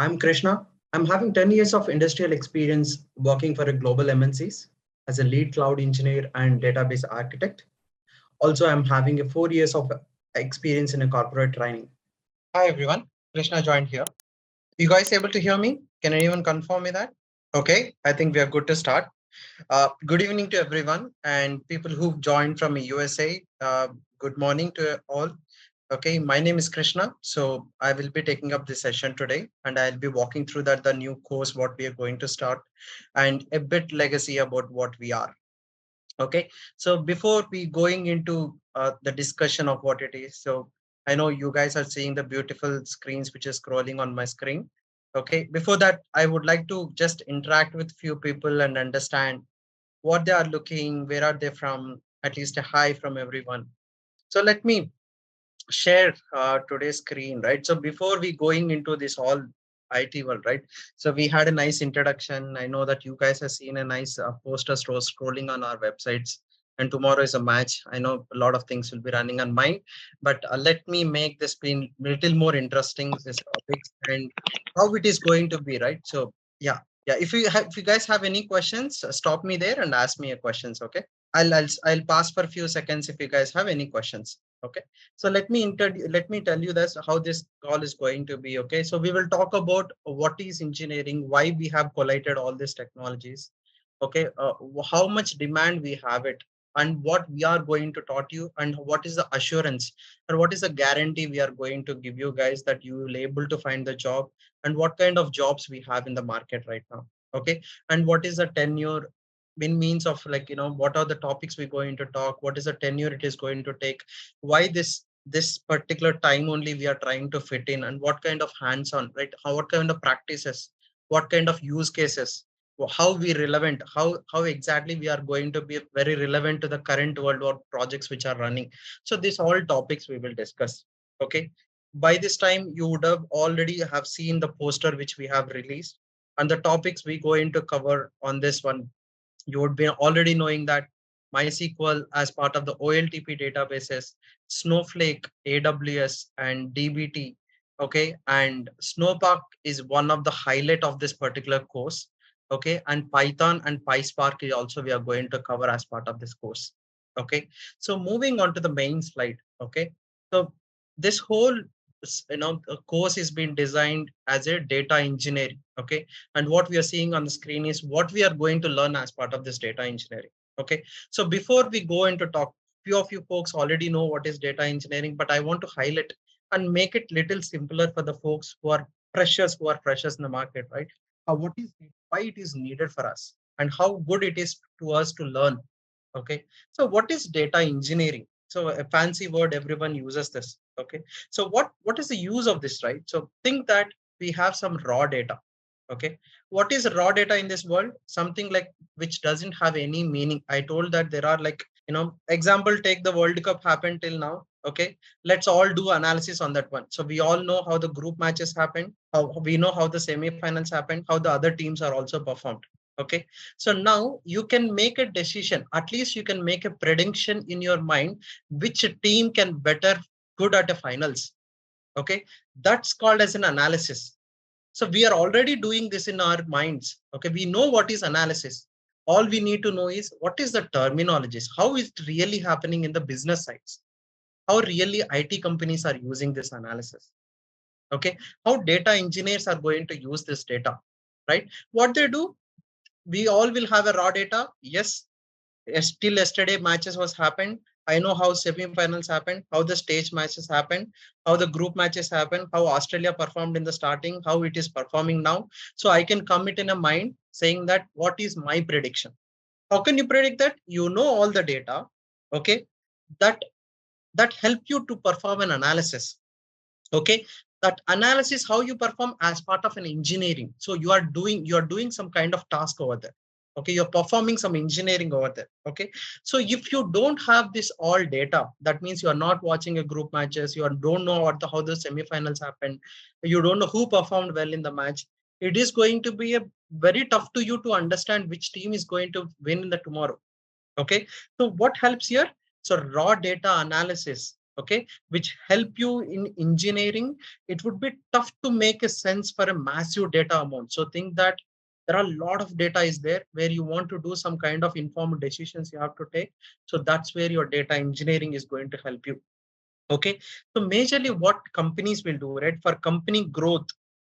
I'm Krishna. I'm having 10 years of industrial experience working for a global MNCs as a lead cloud engineer and database architect. Also, I'm having a 4 years of experience in a corporate training. Hi everyone, Krishna joined here. You guys able to hear me? Can anyone confirm me that? Okay, I think we are good to start. Good evening to everyone and people who've joined from USA. Good morning to all. Okay, my name is Krishna. So I will be taking up this session today and I'll be walking through the new course, what we are going to start and a bit legacy about what we are. Okay, so before we going into the discussion of what it is, so I know you guys are seeing the beautiful screens which is scrolling on my screen. Okay, before that, I would like to just interact with few people and understand what they are looking, where are they from, at least a hi from everyone. So let me share today's screen, right? So before we going into this whole IT world, right? So we had a nice introduction. I know that you guys have seen a nice poster scrolling on our websites. And tomorrow is a match. I know a lot of things will be running on mine, but let me make this screen a little more interesting. This topics and how it is going to be, right? So yeah. If you guys have any questions, stop me there and ask me a questions. Okay. I'll pass for a few seconds if you guys have any questions. Okay. So let me tell you this how this call is going to be. Okay. So we will talk about what is engineering, why we have collated all these technologies. Okay. How much demand we have it and what we are going to taught you and what is the assurance and what is the guarantee we are going to give you guys that you will able to find the job and what kind of jobs we have in the market right now. Okay. And what is the tenure in means of like, what are the topics we're going to talk, what is the tenure it is going to take, why this particular time only we are trying to fit in, and what kind of hands-on, right? What kind of practices, what kind of use cases, how we relevant, how exactly we are going to be very relevant to the current world or projects which are running. So these all topics we will discuss. Okay. By this time you would have already have seen the poster which we have released and the topics we going to cover on this one. You would be already knowing that MySQL as part of the OLTP databases, Snowflake, AWS, and DBT. Okay, and Snowpark is one of the highlight of this particular course. Okay, and Python and Pyspark is also we are going to cover as part of this course. Okay, so moving on to the main slide. Okay, so this whole course is being designed as a data engineering. Okay, and what we are seeing on the screen is what we are going to learn as part of this data engineering. Okay, so before we go into talk, few of you folks already know what is data engineering, but I want to highlight and make it little simpler for the folks who are freshers in the market, right? What is it, why it is needed for us and how good it is to us to learn. Okay, so what is data engineering? So a fancy word, everyone uses this. Okay, so what is the use of this, right? So think that we have some raw data. Okay, what is raw data in this world? Something like which doesn't have any meaning. I told that there are like, example, take the World Cup happened till now. Okay, let's all do analysis on that one. So we all know how the group matches happen, how we know how the semi-finals happen, how the other teams are also performed. Okay, so now you can make a decision, at least you can make a prediction in your mind which team can better good at the finals. Okay, that's called as an analysis. So we are already doing this in our minds. Okay, we know what is analysis. All we need to know is what is the terminologies, how is it really happening in the business sides, how really IT companies are using this analysis. Okay, how data engineers are going to use this data, right? What they do, we all will have a raw data. Yes, still yesterday matches was happened. I know how semi-finals happened, how the stage matches happened, how the group matches happened, how Australia performed in the starting, how it is performing now. So I can commit in a mind saying that what is my prediction. How can you predict that? You know all the data. Okay, that that help you to perform an analysis. Okay, that analysis how you perform as part of an engineering. So you are doing some kind of task over there. Okay, you're performing some engineering over there. Okay, so if you don't have this all data, that means you are not watching a group matches, don't know how the semifinals happen, you don't know who performed well in the match. It is going to be a very tough to you to understand which team is going to win in the tomorrow. Okay, so what helps here? So raw data analysis. okay, which help you in engineering, it would be tough to make a sense for a massive data amount. So think that there are a lot of data is there where you want to do some kind of informed decisions you have to take. So that's where your data engineering is going to help you. Okay, so majorly what companies will do, right, for company growth,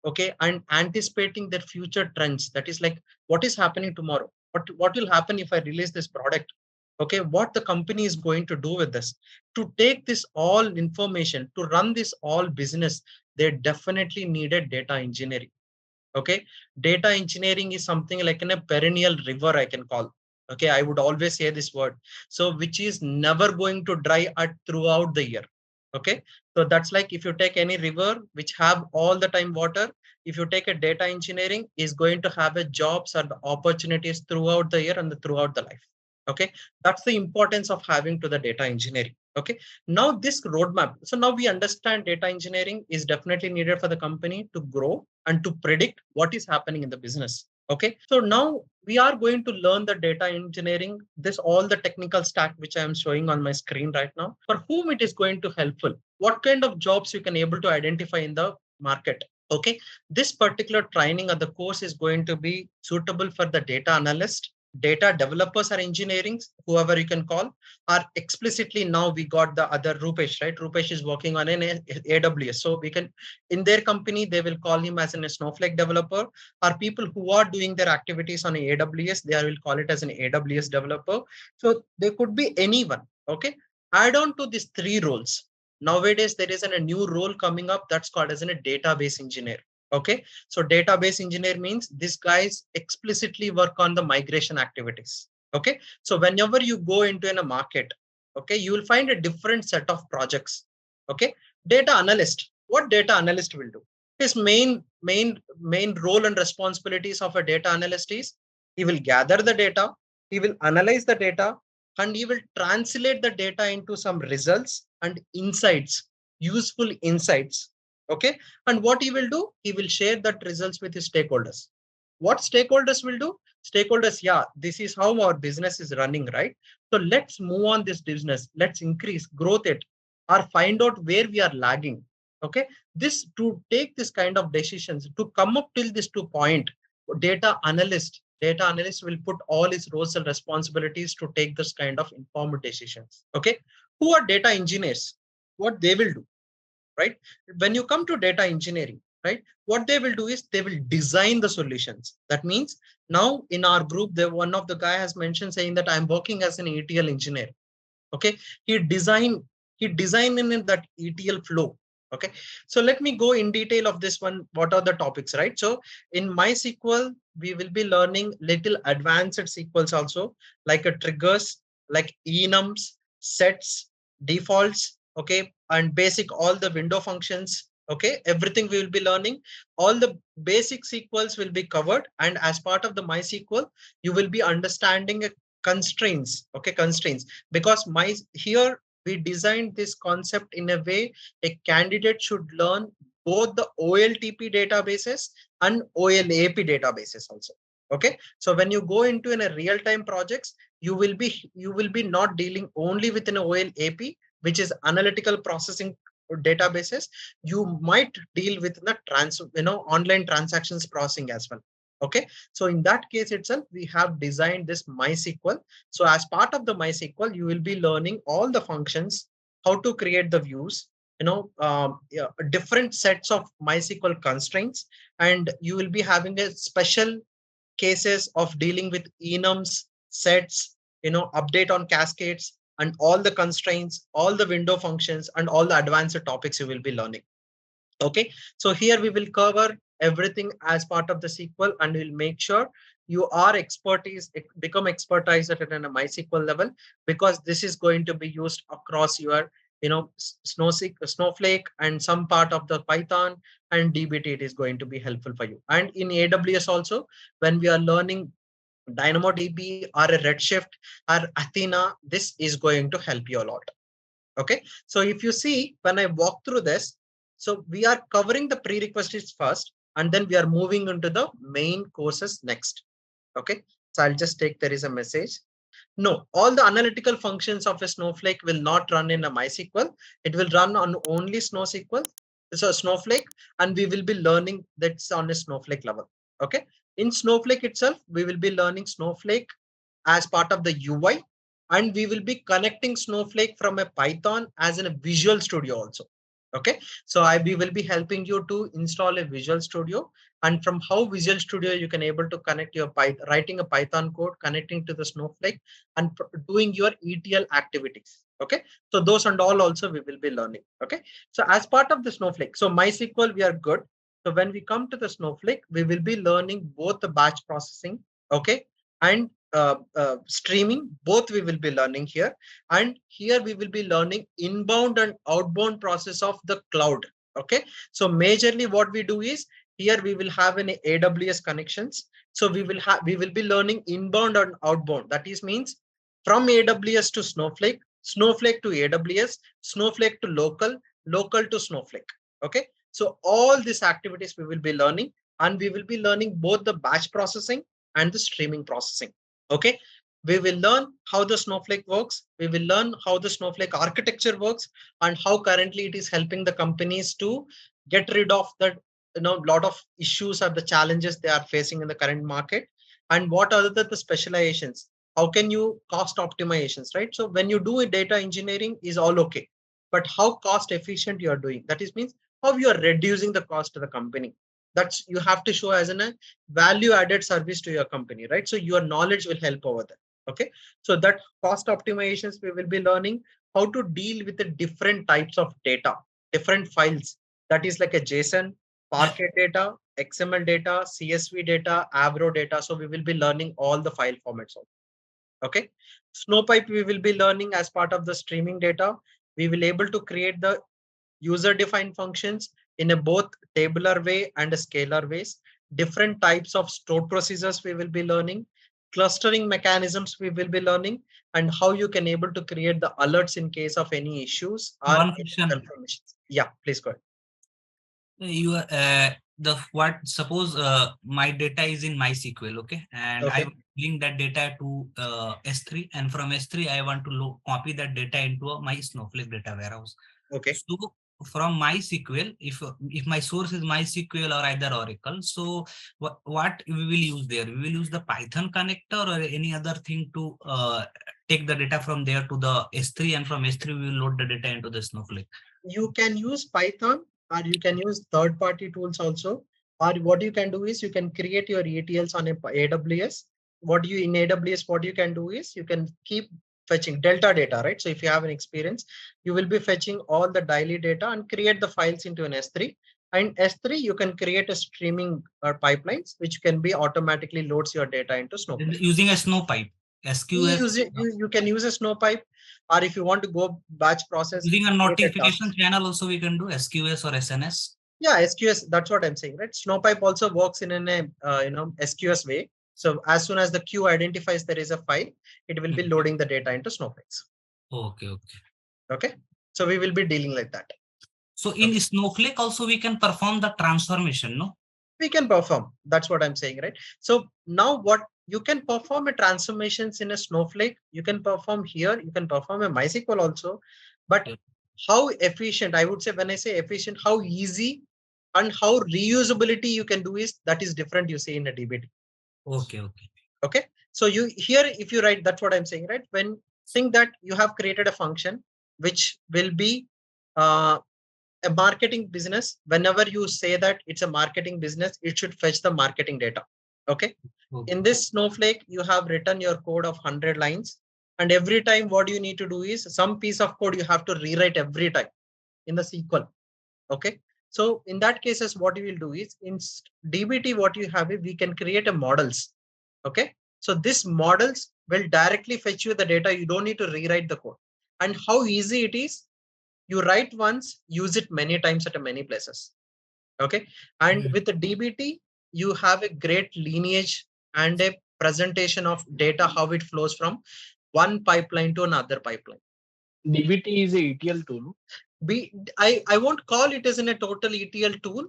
okay, and anticipating their future trends, that is like what is happening tomorrow, what will happen if I release this product, okay, what the company is going to do with this. To take this all information, to run this all business, they definitely needed data engineering. Okay, data engineering is something like in a perennial river, I can call. Okay, I would always say this word, so which is never going to dry out throughout the year. Okay, so that's like if you take any river which have all the time water, if you take a data engineering, is going to have a jobs or the opportunities throughout the year and throughout the life. Okay, that's the importance of having to the data engineering. Okay, now this roadmap, so now we understand data engineering is definitely needed for the company to grow and to predict what is happening in the business. Okay, so now we are going to learn the data engineering, this all the technical stack which I am showing on my screen right now, for whom it is going to helpful, what kind of jobs you can able to identify in the market. Okay, this particular training or the course is going to be suitable for the data analyst, data developers or engineering, whoever you can call, are explicitly. Now we got the other Rupesh, right? Rupesh is working on an AWS. So we can, in their company, they will call him as a Snowflake developer, or people who are doing their activities on AWS, they will call it as an AWS developer. So they could be anyone. Okay. Add on to these three roles. Nowadays, there is a new role coming up that's called as a database engineer. Okay. So database engineer means these guys explicitly work on the migration activities. Okay. So whenever you go into a market, okay, you will find a different set of projects. Okay. Data analyst, what data analyst will do? His main role and responsibilities of a data analyst is he will gather the data, he will analyze the data, and he will translate the data into some results and insights, useful insights. Okay. And what he will do, he will share that results with his stakeholders. What stakeholders will do? Stakeholders, yeah, this is how our business is running, right? So let's move on this business. Let's increase growth it, or find out where we are lagging. Okay, this to take this kind of decisions to come up till this to point. Data analyst will put all his roles and responsibilities to take this kind of informed decisions. Okay, who are data engineers? What they will do, right? When you come to data engineering, right, what they will do is they will design the solutions. That means now in our group, there one of the guy has mentioned saying that I'm working as an ETL engineer. Okay, he designed in that ETL flow. Okay, so let me go in detail of this one. What are the topics, right? So in MySQL, we will be learning little advanced SQLs also, like a triggers, like enums, sets, defaults, okay, and basic all the window functions. Okay, everything we will be learning. All the basic SQLs will be covered, and as part of the MySQL, you will be understanding a constraints. Okay, constraints, because my here we designed this concept in a way a candidate should learn both the OLTP databases and OLAP databases also. Okay, so when you go into in a real-time projects, you will be not dealing only with an OLAP, which is analytical processing databases. You might deal with the online transactions processing as well. Okay, so in that case itself, we have designed this MySQL. So as part of the MySQL, you will be learning all the functions, how to create the views, yeah, different sets of MySQL constraints, and you will be having a special cases of dealing with enums, sets, update on cascades, and all the constraints, all the window functions, and all the advanced topics you will be learning. Okay, so here we will cover everything as part of the SQL, and we'll make sure you are become expertise at a MySQL level, because this is going to be used across your Snowflake and some part of the Python and DBT. It is going to be helpful for you. And in AWS also, when we are learning DynamoDB or a Redshift or Athena, this is going to help you a lot. Okay, so if you see, when I walk through this, so we are covering the prerequisites first, and then we are moving into the main courses next. Okay, so I'll just take, there is a message. No, all the analytical functions of a Snowflake will not run in a MySQL. It will run on only SnowSQL. So Snowflake, and we will be learning that's on a Snowflake level. Okay. In Snowflake itself, we will be learning Snowflake as part of the UI, and we will be connecting Snowflake from a Python as in a Visual Studio also. Okay, so we will be helping you to install a Visual Studio, and from how Visual Studio you can able to connect your Python, writing a Python code, connecting to the Snowflake, and doing your ETL activities. Okay, so those and all also we will be learning. Okay, so as part of the Snowflake, so MySQL we are good. So when we come to the Snowflake, we will be learning both the batch processing, okay, and streaming. Both we will be learning here, and here we will be learning inbound and outbound process of the cloud. Okay, so majorly what we do is here we will have an AWS connections. So we will be learning inbound and outbound. That is means from AWS to Snowflake, Snowflake to AWS, Snowflake to local to Snowflake. Okay, so all these activities we will be learning, and we will be learning both the batch processing and the streaming processing. Okay, we will learn how the Snowflake works. We will learn how the Snowflake architecture works, and how currently it is helping the companies to get rid of the lot of issues or the challenges they are facing in the current market, and what are the specializations. How can you cost optimizations, right? So when you do a data engineering is all okay, but how cost efficient you are doing, that is means how you are reducing the cost to the company. That's you have to show as a value added service to your company, right? So your knowledge will help over there. Okay, so that cost optimizations we will be learning how to deal with the different types of data, different files. That is like a JSON, Parquet data, XML data, CSV data, Avro data. So we will be learning all the file formats also. Okay, Snowpipe we will be learning as part of the streaming data. We will able to create the user defined functions in a both tabular way and a scalar ways. Different types of stored procedures we will be learning, clustering mechanisms we will be learning, and how you can able to create the alerts in case of any issues or One any question. confirmations. Yeah, please go ahead. You the what suppose my data is in MySQL, okay, and Okay. I link that data to S3, and from S3 I want to copy that data into my Snowflake data warehouse. Okay. So from MySQL, if my source is MySQL or either Oracle, so what we will use there? We will use the Python connector or any other thing to take the data from there to the S3, and from S3 we will load the data into the Snowflake. You can use Python, or you can use third-party tools also. Or what you can do is you can create your ETLs on AWS. What you in AWS, what you can do is you can keep fetching Delta data, right? So if you have an experience, you will be fetching all the daily data and create the files into an S3. And S3, you can create a streaming pipelines, which can be automatically loads your data into Snowflake. Using a Snowpipe. SQS. You can use a Snowpipe, or if you want to go batch process, Using a create a task. notification channel also we can do SQS or SNS. Yeah, SQS. That's what I'm saying, right? Snowpipe also works in a SQS way. So as soon as the queue identifies there is a file, it will be loading the data into Snowflakes. Okay. Okay. So we will be dealing like that. So in Snowflake also we can perform the transformation, no? We can perform. That's what I'm saying, right? So now what you can perform a transformations in a Snowflake, you can perform here, you can perform a MySQL also, but how efficient, I would say when I say efficient, how easy and how reusability you can do is that is different you see in a DBT. Okay. So you here, if you write, that's what I'm saying, right? When think that you have created a function which will be a marketing business, whenever you say that it's a marketing business, it should fetch the marketing data. Okay. In this Snowflake, you have written your code of 100 lines. And every time what you need to do is some piece of code you have to rewrite every time in the SQL. Okay. So in that cases, what you will do is in DBT, what you have is we can create a models. Okay. So this models will directly fetch you the data. You don't need to rewrite the code. And how easy it is, you write once, use it many times at many places. Okay. And with the DBT, you have a great lineage and a presentation of data, how it flows from one pipeline to another pipeline. DBT is a ETL tool. I won't call it as in a total ETL tool.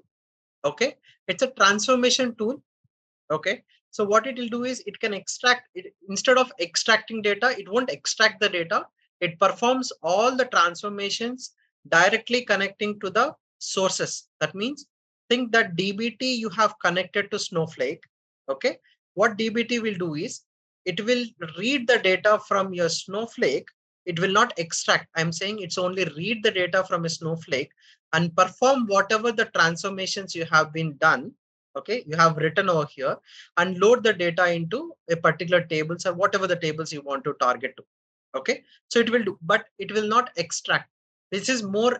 Okay. It's a transformation tool. Okay. So what it will do is it can extract it instead of extracting data, it won't extract the data. It performs all the transformations directly connecting to the sources. That means think that DBT you have connected to Snowflake. Okay. What DBT will do is it will read the data from your Snowflake. It will not extract. I'm saying it's only read the data from a Snowflake and perform whatever the transformations you have been done. Okay, you have written over here and load the data into a particular tables or whatever the tables you want to target to. Okay, so it will do, but it will not extract. This is more,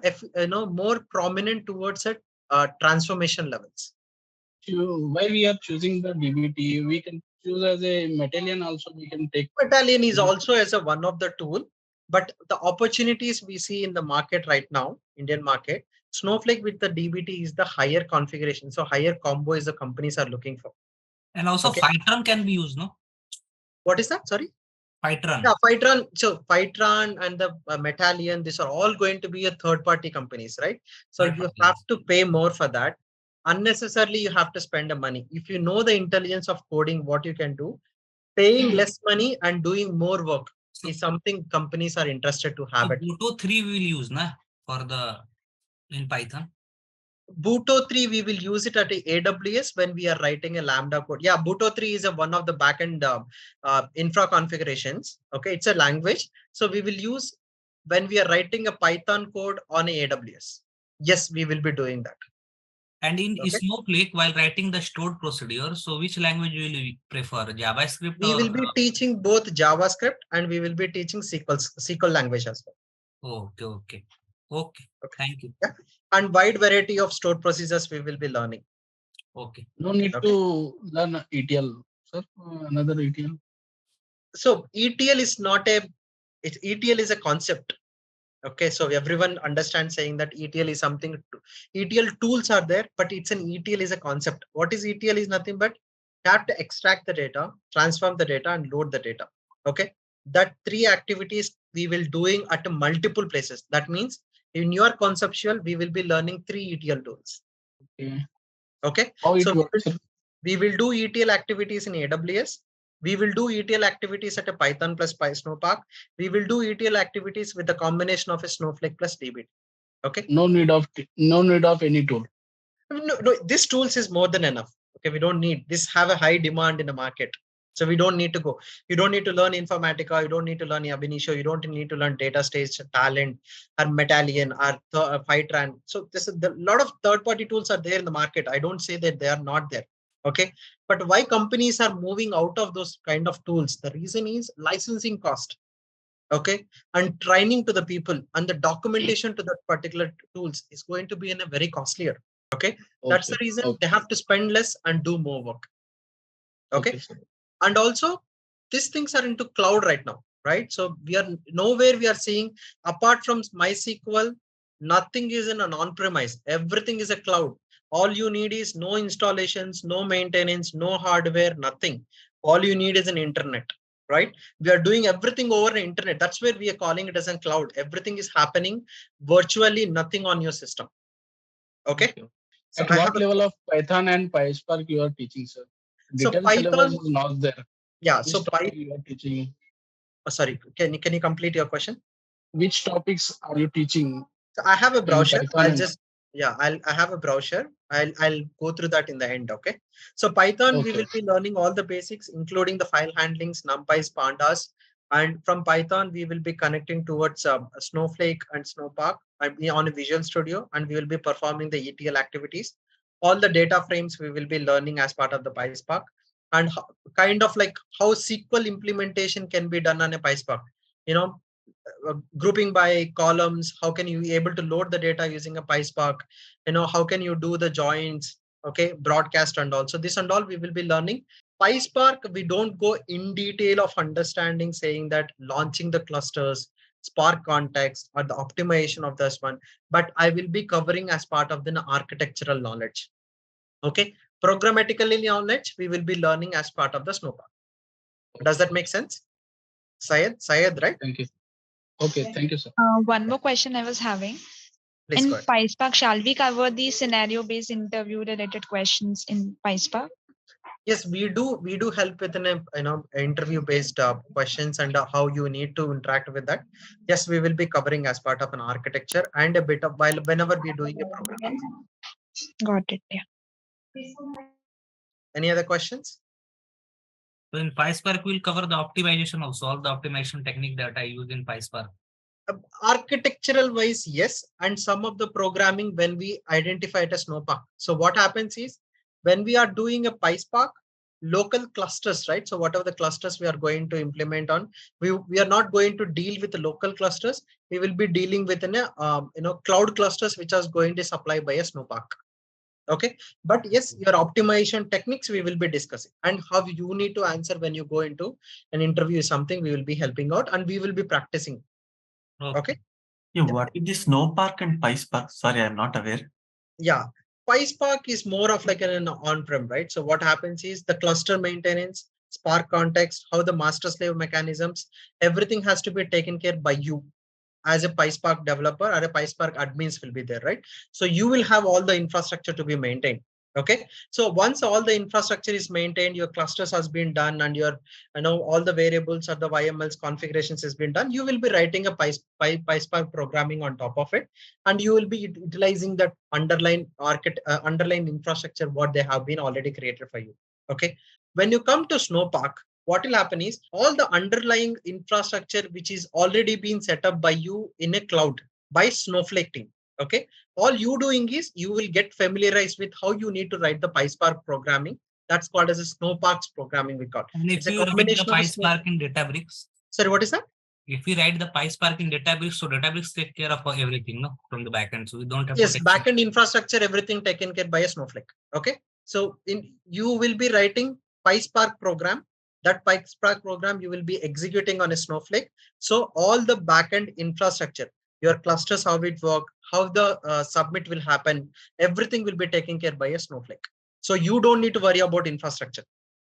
more prominent towards a transformation levels. Why we are choosing the DBT? We can choose as a Medallion also. We can take. Medallion is also as a one of the tool, but the opportunities we see in the market right now, Indian market, Snowflake with the DBT is the higher configuration. So higher combo is the companies are looking for. And also Okay. Python can be used, no? What is that? Sorry. Python. Yeah, Python. So Python and the Medallion, these are all going to be a third-party companies, right? So you have to pay more for that. Unnecessarily, you have to spend the money. If you know the intelligence of coding, what you can do, paying less money and doing more work is something companies are interested to have So it. Buto 3 we will use na for the in Python. Buto 3 we will use it at AWS when we are writing a Lambda code. Yeah, Buto 3 is one of the backend infra configurations. Okay, it's a language. So we will use when we are writing a Python code on AWS. Yes, we will be doing that. And in Snowflake, while writing the stored procedure, so which language will you prefer, JavaScript? We will be teaching both JavaScript and we will be teaching SQL language as well. Okay. Thank you. Yeah. And wide variety of stored procedures we will be learning. Okay. No need to learn ETL, sir. Another ETL. So ETL is not ETL is a concept. Okay, so everyone understands saying that ETL is something. ETL tools are there, but it's an ETL is a concept. What is ETL is nothing but you have to extract the data, transform the data, and load the data. Okay, that 3 activities we will doing at multiple places. That means in your conceptual, we will be learning 3 ETL tools. Okay. How it so works? We will do ETL activities in AWS. We will do ETL activities at a Python plus Snowpark. We will do ETL activities with a combination of a Snowflake plus DBT. Okay. No need of any tool. No, this tools is more than enough. Okay, we don't need this. Have a high demand in the market, so we don't need to go. You don't need to learn Informatica. You don't need to learn Ab initio. You don't need to learn Data Stage, Talent, or Medallion, or Fivetran. So this is the lot of third-party tools are there in the market. I don't say that they are not there. Okay, but why companies are moving out of those kind of tools? The reason is licensing cost. Okay, and training to the people and the documentation to that particular tools is going to be in a very costlier. Okay, that's the reason they have to spend less and do more work. Okay, and also these things are into cloud right now, right? So we are nowhere we are seeing apart from MySQL, nothing is in an on-premise. Everything is a cloud. All you need is no installations, no maintenance, no hardware, nothing. All you need is an internet, right? We are doing everything over the internet. That's where we are calling it as a cloud. Everything is happening virtually, nothing on your system. Okay. So at what level of Python and Pyspark you are teaching, sir? Detailed Python is not there. Yeah. Which topic you are teaching? Sorry, can you complete your question? Which topics are you teaching? So I have a brochure. I have a brochure. I'll go through that in the end. Okay. So Python, we will be learning all the basics, including the file handlings, numpys, pandas. And from Python, we will be connecting towards Snowflake and Snowpark on a Visual Studio, and we will be performing the ETL activities. All the data frames we will be learning as part of the Pyspark, and kind of like how SQL implementation can be done on a Pyspark. Grouping by columns, how can you be able to load the data using a Pyspark? How can you do the joins? Okay, broadcast and all. So this and all we will be learning. Pyspark, we don't go in detail of understanding, saying that launching the clusters, Spark context, or the optimization of this one, but I will be covering as part of the architectural knowledge. Okay, programmatically knowledge we will be learning as part of the Snowpark. Does that make sense? Syed, right? Thank you. Okay, thank you, sir. One more question I was having. Please in Pyspark, shall we cover the scenario-based interview-related questions in Pyspark? Yes, we do. We do help with an interview-based questions and how you need to interact with that. Yes, we will be covering as part of an architecture and a bit of while whenever we're doing a programming. Got it. Yeah. Any other questions? So in Pyspark, we'll cover the optimization also, all the optimization technique that I use in Pyspark. Architectural wise, yes, and some of the programming when we identify it as Snowpark. So what happens is when we are doing a Pyspark, local clusters, right? So whatever the clusters we are going to implement on, we are not going to deal with the local clusters. We will be dealing with cloud clusters which are going to supply by a Snowpark. Okay, but yes, your optimization techniques we will be discussing, and how you need to answer when you go into an interview is something we will be helping out, and we will be practicing. Okay. Yeah, what is this Snowpark and Pyspark? Sorry, I'm not aware. Yeah, Pyspark is more of like an on-prem, right? So what happens is the cluster maintenance, Spark context, how the master slave mechanisms, everything has to be taken care by you as a Pyspark developer, or a Pyspark admins will be there, right? So you will have all the infrastructure to be maintained. Okay, so once all the infrastructure is maintained, your clusters has been done, and your all the variables or the YMLs configurations has been done, you will be writing a Pyspark programming on top of it, and you will be utilizing that underlying underlying infrastructure what they have been already created for you. Okay, when you come to Snowpark, what will happen is all the underlying infrastructure which is already been set up by you in a cloud by Snowflake team. Okay, all you doing is you will get familiarized with how you need to write the Pyspark programming. That's called as a Snowpark's programming we call. And It's if a you write the combination of Pyspark in Databricks, sorry, what is that? if we write the Pyspark in Databricks, so Databricks take care of everything, no, from the backend. So we don't have Yes, to take backend infrastructure, everything taken care by a Snowflake. Okay, so you will be writing Pyspark program. That Pyspark program you will be executing on a Snowflake. So all the backend infrastructure, your clusters, how it work, how the submit will happen, everything will be taken care by a Snowflake. So you don't need to worry about infrastructure.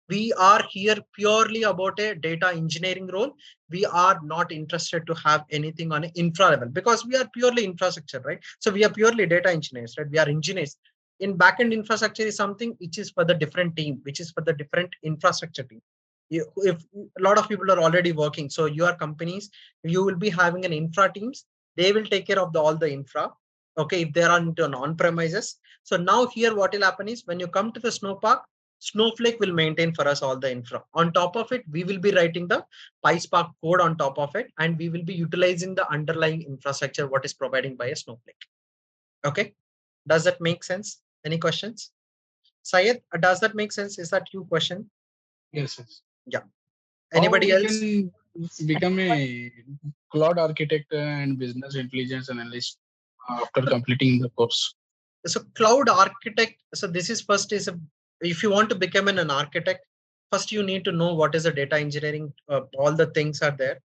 We are here purely about a data engineering role. We are not interested to have anything on an infra level because we are purely infrastructure, right? So we are purely data engineers, right? We are engineers. In backend infrastructure is something which is for the different team, which is for the different infrastructure team. If a lot of people are already working, so your companies, you will be having an infra teams. They will take care of all the infra. Okay, if they are on premises. So now here what will happen is when you come to the Snowpark, Snowflake will maintain for us all the infra. On top of it, we will be writing the Pyspark code on top of it, and we will be utilizing the underlying infrastructure what is providing by a Snowflake. Okay, does that make sense? Any questions? Syed, does that make sense? Is that your question? Yes, yes. Yeah. Anybody How else? we can become a cloud architect and business intelligence analyst after completing the course? So cloud architect. So this is first is if you want to become an architect, first you need to know what is the data engineering. All the things are there.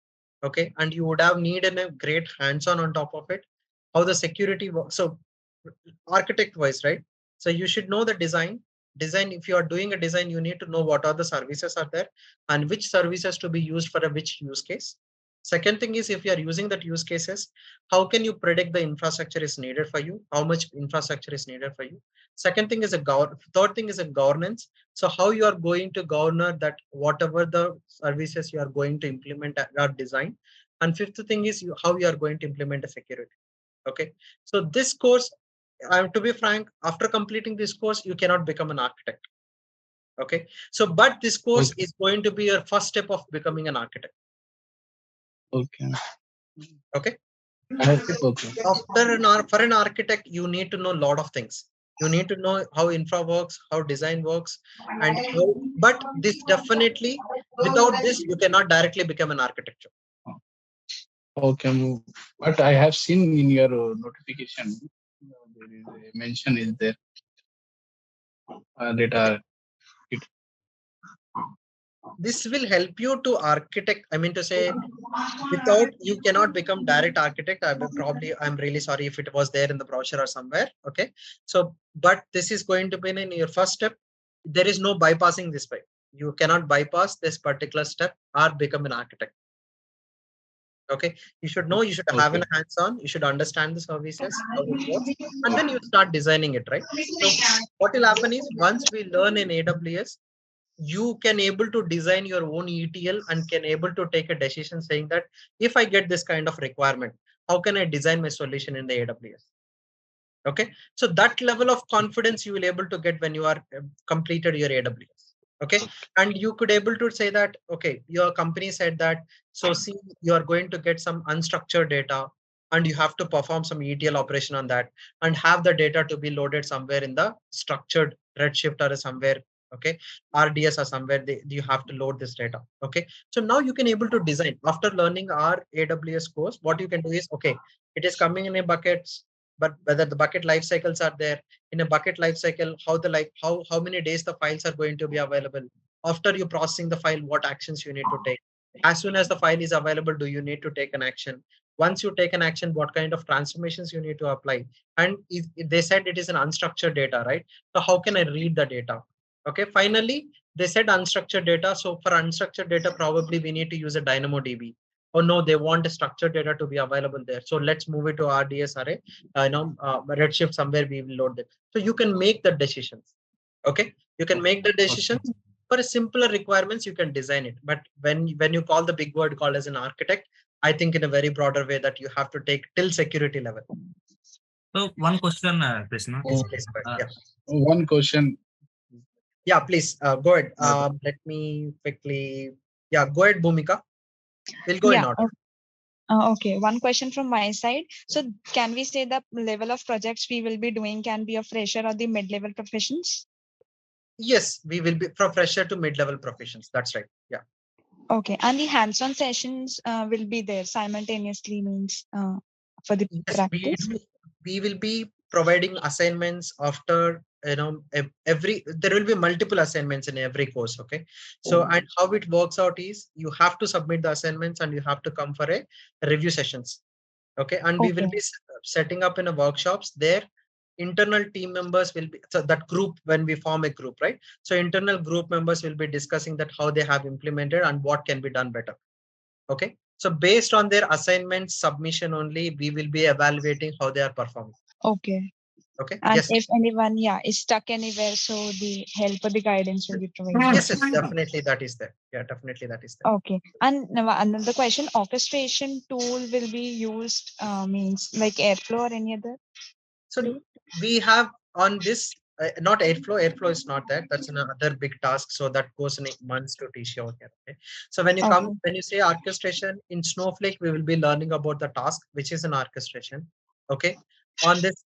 Okay, and you would have needed a great hands-on on top of it. How the security works. So architect wise, right? So you should know the design. If you are doing a design, you need to know what are the services are there and which services to be used for a which use case. Second thing is if you are using that use cases, how can you predict the infrastructure is needed for you? How much infrastructure is needed for you? Second thing is third thing is a governance. So how you are going to govern that whatever the services you are going to implement or design. And fifth thing is how you are going to implement a security. Okay. So this course, to be frank, after completing this course, you cannot become an architect. Okay. So, but this course is going to be your first step of becoming an architect. Okay. Okay. Okay. For an architect, you need to know a lot of things. You need to know how infra works, how design works, and how. But this definitely, without this, you cannot directly become an architect. Okay. But I have seen in your notification there is a mention is there data. This will help you to architect. I mean to say, without you cannot become direct architect. I'm really sorry if it was there in the brochure or somewhere. Okay, so but this is going to be in your first step. There is no bypassing this way. You cannot bypass this particular step or become an architect. Okay, you should know, you should have a hands-on, you should understand the services, how it works, and then you start designing it, right? So what will happen is once we learn in AWS, you can able to design your own ETL and can able to take a decision saying that if I get this kind of requirement, how can I design my solution in the AWS? Okay, so that level of confidence you will able to get when you are completed your AWS. Okay, and you could able to say that, okay, your company said that, so see, you are going to get some unstructured data and you have to perform some ETL operation on that and have the data to be loaded somewhere in the structured Redshift or somewhere. Okay, RDS or somewhere you have to load this data. Okay, so now you can able to design after learning our AWS course. What you can do is, okay, it is coming in a buckets, but whether the bucket life cycles are there in a bucket life cycle, how many days the files are going to be available. After you processing the file, what actions you need to take. As soon as the file is available, do you need to take an action? Once you take an action, what kind of transformations you need to apply? And they said it is an unstructured data, right? So how can I read the data? Okay, finally, they said unstructured data. So for unstructured data, probably we need to use a DynamoDB. Oh no, they want a structured data to be available there. So let's move it to RDS array. Redshift somewhere we will load it. So you can make the decisions. Okay, you can make the decisions. Okay. For a simpler requirements, you can design it. But when you call the big word called as an architect, I think in a very broader way that you have to take till security level. So one question, Krishna. Yes, please, go ahead. Yeah. One question. Yeah, please go ahead. Let me quickly. Yeah, go ahead, Bhumika. We'll go in Yeah. order. Okay. One question from my side. So can we say the level of projects we will be doing can be a fresher or the mid-level professions? Yes, we will be from fresher to mid-level professions. That's right. Yeah. Okay. And the hands-on sessions will be there simultaneously means for the Yes, practice? we will be providing assignments after, every, there will be multiple assignments in every course. Okay, so and how it works out is you have to submit the assignments and you have to come for a review sessions. Okay, and we will Okay. be setting up in a workshops there. Internal team members will be, so that group, when we form a group, right? So internal group members will be discussing that how they have implemented and what can be done better. Okay, so based on their assignment submission only, we will be evaluating how they are performing. Okay. Okay, And yes, if anyone, is stuck anywhere, so the help or the guidance will be provided. yes, definitely that is there. Yeah, definitely that is there. Okay. And now another question, orchestration tool will be used means like Airflow or any other So tool? we have on this, not Airflow. Airflow is not that. That's another big task. So that goes in months to teach you out here. Okay. So when you come, Okay. when you say orchestration in Snowflake, we will be learning about the task, which is an orchestration. Okay. On this,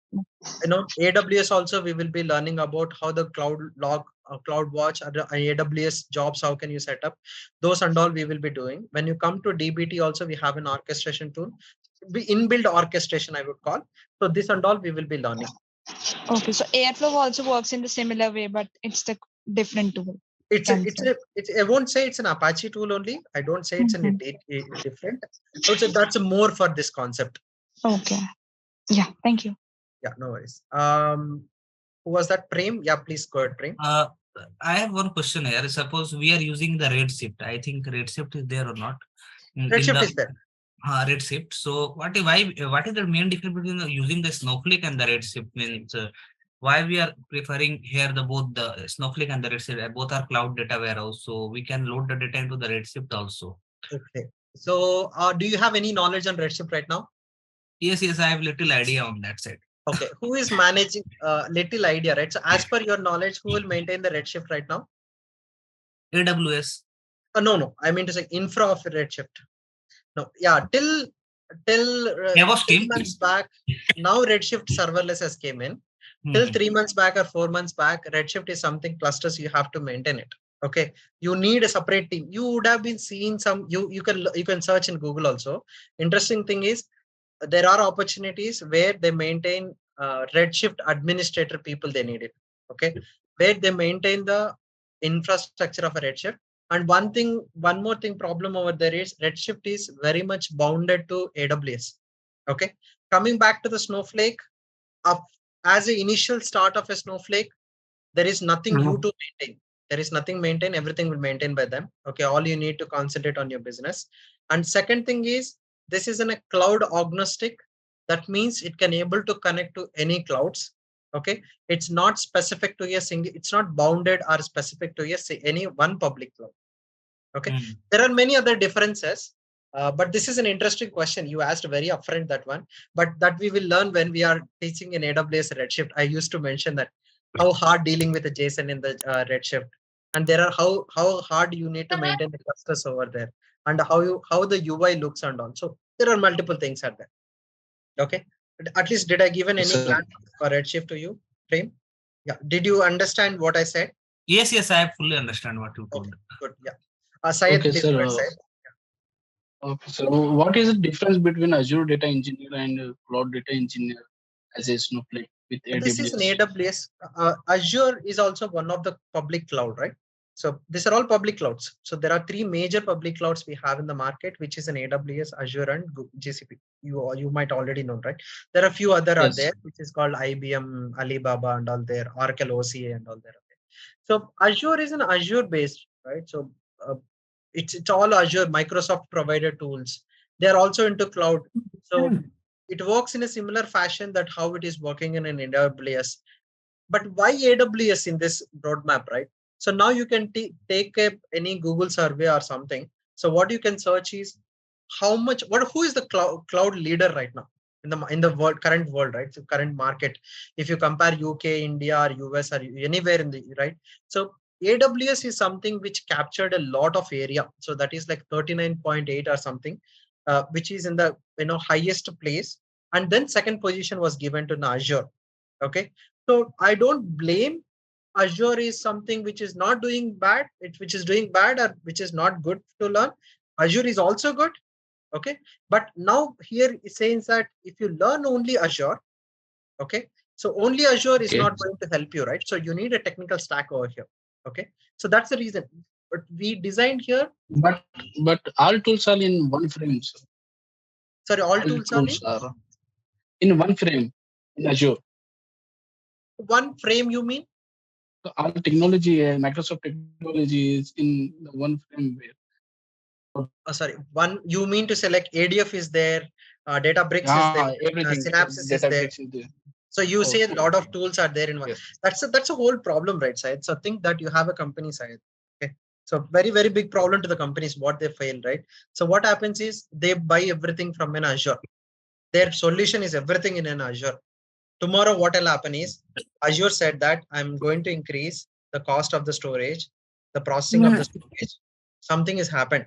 AWS also, we will be learning about how the cloud log, cloud watch, or the AWS jobs, how can you set up those and all we will be doing. When you come to DBT also, we have an orchestration tool, we inbuilt orchestration, I would call. So this and all we will be learning. Okay. So Airflow also works in the similar way, but it's the different tool. It's I won't say it's an Apache tool only. I don't say it's a different. I would say that's more for this concept. Okay. Yeah. Thank you. Yeah, no worries. Who was that? Prem? Yeah, please go ahead, Prem. I have one question here. Suppose we are using the Redshift. I think Redshift is there or not? Redshift is there. Redshift. So what is the main difference between using the Snowflake and the Redshift? Means why we are preferring here both the Snowflake and the Redshift? Both are cloud data warehouse, so we can load the data into the Redshift also. Okay. So do you have any knowledge on Redshift right now? Yes, I have little idea on that side. Okay, who is managing little idea, right? So as per your knowledge, who will maintain the Redshift right now? AWS. No. I mean to say infra of Redshift. No, yeah, till 3 months back, now Redshift serverless has came in. Till 3 months back or 4 months back, Redshift is something clusters you have to maintain it. Okay, you need a separate team. You would have been seeing some. You can search in Google also. Interesting thing is there are opportunities where they maintain Redshift administrator people they need it. Okay, where they maintain the infrastructure of a Redshift. And one more thing problem over there is Redshift is very much bounded to AWS. Okay, coming back to the Snowflake, as an initial start of a Snowflake, there is nothing you to maintain. There is nothing maintained. Everything will maintain by them. Okay, all you need to concentrate on your business. And second thing is this is in a cloud agnostic. That means it can able to connect to any clouds. Okay, it's not specific to a single, it's not bounded or specific to any one public cloud. Okay, there are many other differences, but this is an interesting question. You asked very upfront that one, but that we will learn when we are teaching in AWS Redshift. I used to mention that how hard dealing with the JSON in the Redshift, and there are how hard you need to maintain the clusters over there, and how the UI looks and all. So there are multiple things out there. Okay, at least did I given any glance for Redshift to you, Prem? Yeah, did you understand what I said? Yes, I fully understand what you told. Okay, good. Yeah. Syed, Okay, please sir. go ahead, Syed. Okay, so what is the difference between Azure Data Engineer and Cloud Data Engineer as a Snowflake with This is an AWS? AWS. Azure is also one of the public cloud, right? So these are all public clouds. So there are three major public clouds we have in the market, which is an AWS, Azure, and GCP. You might already know, right? There are a few other are there, which is called IBM, Alibaba, and all there, Oracle OCA, and all there. So Azure is an Azure based, right? So it's all Azure, Microsoft provided tools. They are also into cloud. So it works in a similar fashion that how it is working in an AWS. But why AWS in this roadmap, right? So now you can take any Google survey or something. So what you can search is who is the cloud leader right now in the world, current world, right? So current market, if you compare UK, India, or US, or anywhere in the right. So AWS is something which captured a lot of area. So that is like 39.8 or something, which is in the highest place. And then second position was given to Azure. Okay, so I don't blame Azure is something which is not doing bad, which is doing bad or which is not good to learn. Azure is also good. Okay, but now here it says that if you learn only Azure, okay, so only Azure is not going to help you, right? So you need a technical stack over here. Okay, so that's the reason. But we designed here. But all tools are in one frame, sir. Sorry, all tools are in one frame in Azure. One frame, you mean? So all technology, Microsoft technology is in the one frame where. Sorry, one, you mean to say like ADF is there, Databricks is there, everything, Synapses is there. So you say a lot of tools are there in one. Yes. That's a whole problem, right, Syed? So think that you have a company side. Okay. So very, very big problem to the companies, what they fail, right? So what happens is they buy everything from an Azure. Their solution is everything in an Azure. Tomorrow, what will happen is Azure said that I'm going to increase the cost of the storage, the processing of the storage. Something has happened.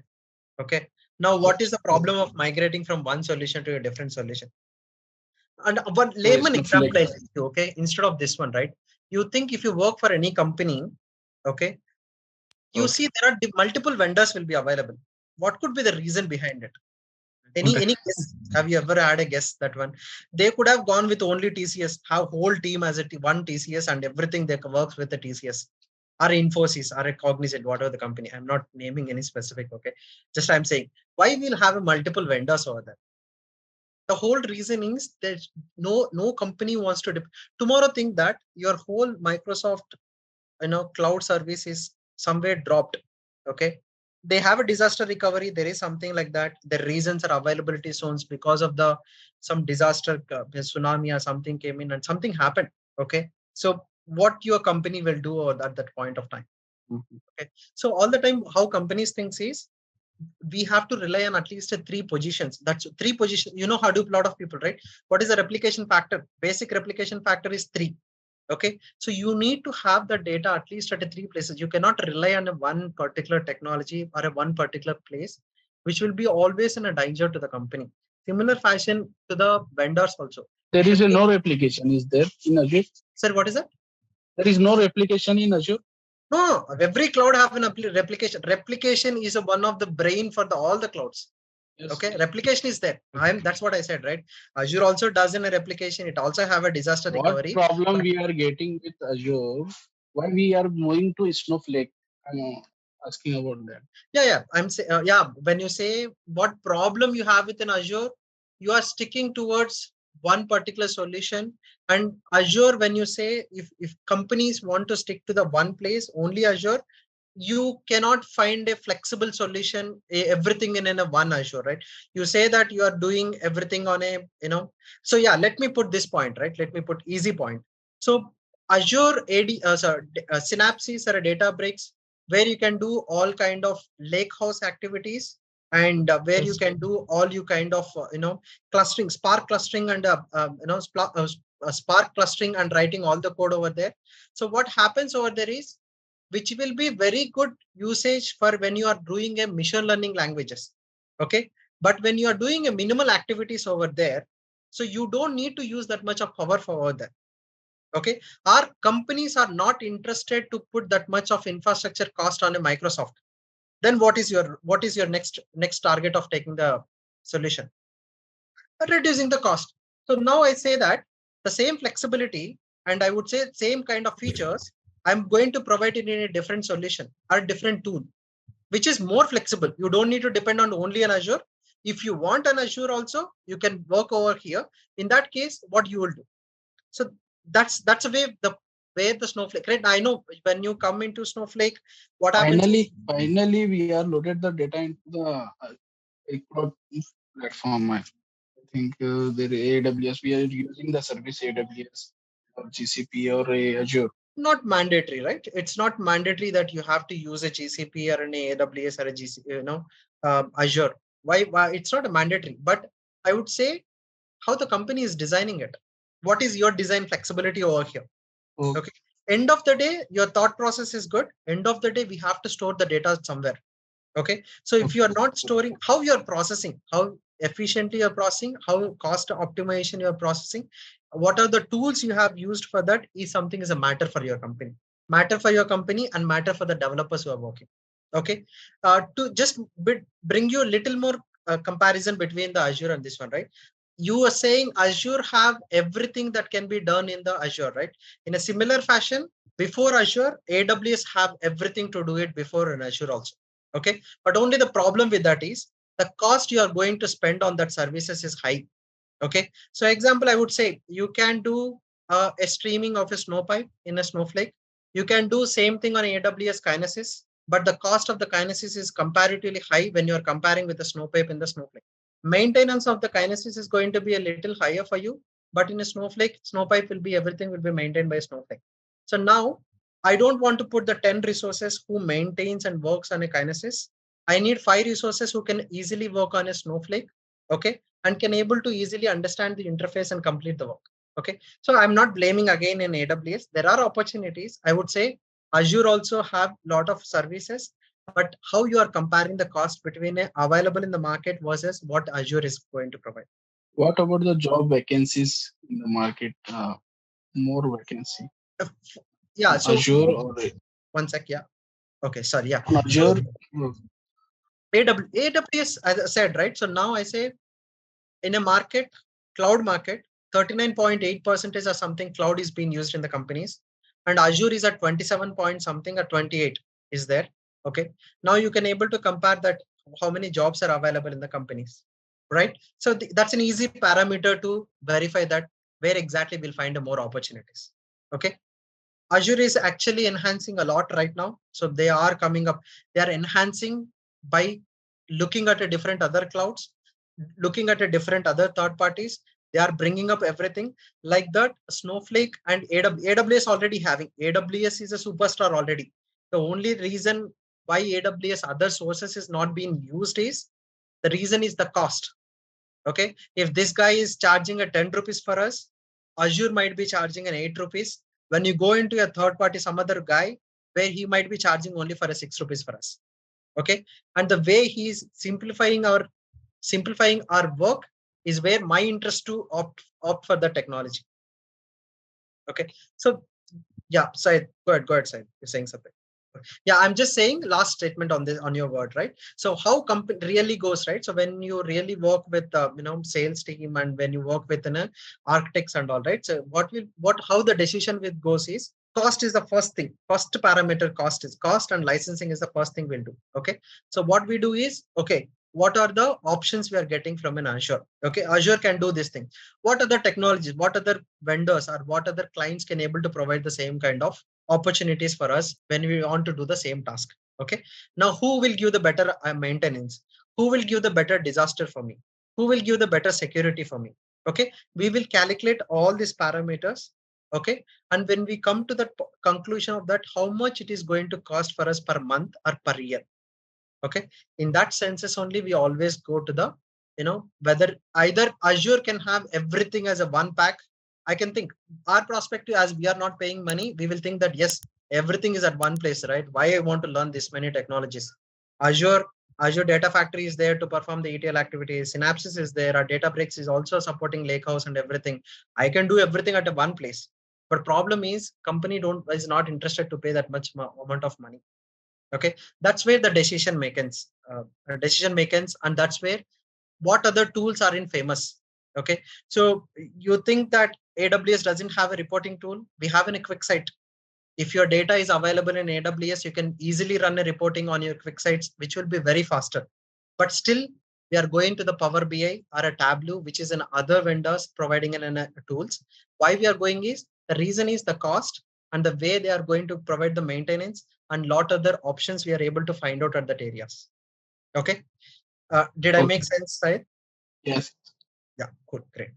Okay. Now, what is the problem of migrating from one solution to a different solution? And one layman example, I think, okay, instead of this one, right? You think if you work for any company, okay, you see there are multiple vendors will be available. What could be the reason behind it? Any guess? Have you ever had a guess that one? They could have gone with only TCS, have whole team as one TCS and everything that works with the TCS. Or Infosys or a Cognizant, whatever the company. I'm not naming any specific, okay? Just I'm saying, why we'll have a multiple vendors over there? The whole reason is that no company wants to tomorrow think that your whole Microsoft cloud service is somewhere dropped. Okay, they have a disaster recovery, there is something like that, the reasons are availability zones because of some disaster, tsunami or something came in and something happened. Okay, so what your company will do at that point of time. Okay, so all the time how companies think is we have to rely on at least 3 positions. That's 3 positions. Hadoop, a lot of people, right? What is the replication factor? Basic replication factor is 3. Okay, so you need to have the data at least at 3 places. You cannot rely on one particular technology or one particular place, which will be always in a danger to the company. Similar fashion to the vendors also. There is no replication, is there in Azure? Sir, what is that? There is no replication in Azure. No, every cloud have an replication. Replication is one of the brain for all the clouds. Yes. Okay, replication is there. That's what I said, right? Azure also does in a replication. It also have a disaster recovery. What problem we are getting with Azure? Why we are moving to Snowflake? I'm asking about that. Yeah. I'm saying, when you say what problem you have within Azure, you are sticking towards one particular solution. And Azure, when you say if companies want to stick to the one place, only Azure, you cannot find a flexible solution, everything in a one Azure, right? You say that you are doing everything on a, so yeah, let me put this point, right? Let me put easy point. So Azure Synapses or a Databricks, where you can do all kind of lakehouse activities, and where you can do all you kind of clustering, Spark clustering, and Spark clustering and writing all the code over there. So what happens over there is, which will be very good usage for when you are doing a machine learning languages. Okay, but when you are doing a minimal activities over there, so you don't need to use that much of power for over there. Okay, our companies are not interested to put that much of infrastructure cost on a Microsoft. Then what is your next target of taking the solution? Reducing the cost. So now I say that the same flexibility, and I would say same kind of features, I'm going to provide it in a different solution or a different tool, which is more flexible. You don't need to depend on only an Azure. If you want an Azure also, you can work over here. In that case, what you will do? So that's a way the Snowflake, right? I know when you come into Snowflake, what happens? Finally, we are loaded the data into the cloud platform. I think the AWS, we are using the service AWS or GCP or Azure. Not mandatory, right? It's not mandatory that you have to use a GCP or an AWS or a GCP, Azure. Why? It's not a mandatory, but I would say how the company is designing it. What is your design flexibility over here? Okay. End of the day, your thought process is good. End of the day, we have to store the data somewhere. Okay. So if you are not storing, how you're processing, how efficiently you're processing, how cost optimization you're processing, what are the tools you have used for that is something is a matter for your company, and matter for the developers who are working. Okay. To just bring you a little more comparison between the Azure and this one, right? You are saying Azure have everything that can be done in the Azure, right? In a similar fashion, before Azure, AWS have everything to do it before in Azure also. Okay, but only the problem with that is the cost you are going to spend on that services is high. Okay, so example, I would say you can do a streaming of a Snowpipe in a Snowflake. You can do same thing on AWS Kinesis, but the cost of the Kinesis is comparatively high when you are comparing with the Snowpipe in the Snowflake. Maintenance of the Kinesis is going to be a little higher for you, but in a Snowpipe will be everything will be maintained by Snowflake. So now I don't want to put the 10 resources who maintains and works on a Kinesis. I need 5 resources who can easily work on a Snowflake. Okay, and can able to easily understand the interface and complete the work. Okay, so I'm not blaming again in AWS. There are opportunities. I would say Azure also have lot of services, but how you are comparing the cost between available in the market versus what Azure is going to provide. What about the job vacancies in the market? More vacancy. Yeah. So Azure or one sec. Yeah. Okay. Sorry. Yeah. on Azure. So, AWS, as I said, right? So now I say in a market, cloud market, 39.8% or something cloud is being used in the companies, and Azure is at 27 point something or 28 is there. Okay. Now you can able to compare that how many jobs are available in the companies, right? So that's an easy parameter to verify that where exactly we'll find more opportunities. Okay. Azure is actually enhancing a lot right now. So they are coming up, they are enhancing by looking at a different other clouds, looking at a different other third parties. They are bringing up everything like that. Snowflake and AWS already having. AWS is a superstar already. The only reason why AWS other sources is not being used is the reason is the cost. Okay. If this guy is charging a 10 rupees for us, Azure might be charging an 8 rupees. When you go into a third party, some other guy where he might be charging only for a 6 rupees for us. Okay. And the way he's simplifying our work is where my interest to opt for the technology. Okay. So yeah, Syed, go ahead, Syed. You're saying something. Yeah, I'm just saying last statement on this, on your word, right? So how company really goes, right? So when you really work with sales team, and when you work with architects and all, right? So how the decision with goes is cost is the first thing. First parameter cost, and licensing is the first thing we'll do. Okay. So what we do is, okay, what are the options we are getting from an Azure? Okay, Azure can do this thing. What other technologies, what other vendors or what other clients can able to provide the same kind of opportunities for us when we want to do the same task? Okay, now who will give the better maintenance? Who will give the better disaster for me? Who will give the better security for me? Okay, we will calculate all these parameters Okay. And when we come to the conclusion of that, how much it is going to cost for us per month or per year. Okay. In that senses only, we always go to the, whether either Azure can have everything as a one pack. I can think our perspective, as we are not paying money, we will think that yes, everything is at one place, right? Why I want to learn this many technologies? Azure Azure Data Factory is there to perform the ETL activities. Synapses is there. Our Databricks is also supporting Lakehouse and everything. I can do everything at one place. But problem is company is not interested to pay that much amount of money. Okay, that's where the decision makers, and that's where what other tools are in famous. Okay, so you think that AWS doesn't have a reporting tool? We have in a quick site. If your data is available in AWS, you can easily run a reporting on your quick sites, which will be very faster. But still, we are going to the Power BI or a Tableau, which is an other vendors providing an tools. Why we are going is, the reason is the cost and the way they are going to provide the maintenance and lot other options we are able to find out at that areas. Okay. Did I make sense, Syed? Yes. Yeah, good, great.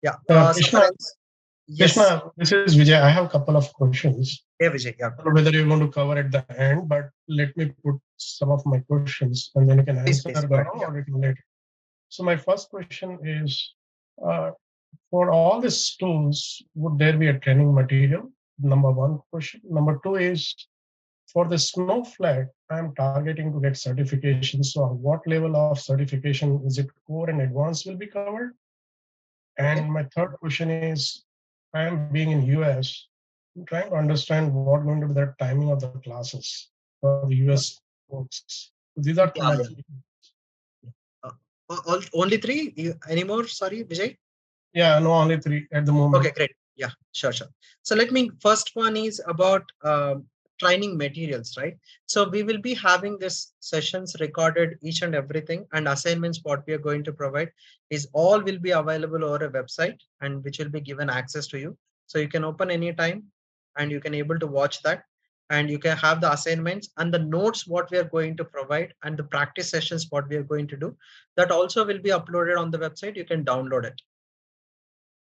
Yeah. Krishna, yes. Krishna, this is Vijay. I have a couple of questions. Yeah, Vijay. Yeah. I don't know whether you're going to cover at the end, but let me put some of my questions and then you can answer Please, them or it later. So my first question is, for all these tools, would there be a training material? Number one question. Number two is, for the Snowflake, I'm targeting to get certification. So what level of certification, is it core and advanced, will be covered? And my third question is, I'm being in US, I'm trying to understand what going to be the timing of the classes for the US folks. So these are only three? Any more? Sorry, Vijay? Yeah, no, only three at the moment. Okay, great. Yeah, sure. So let me, first one is about training materials, right? So we will be having this sessions recorded, each and everything, and assignments what we are going to provide is all will be available over a website and which will be given access to you. So you can open anytime and you can able to watch that, and you can have the assignments and the notes what we are going to provide and the practice sessions what we are going to do. That also will be uploaded on the website. You can download it.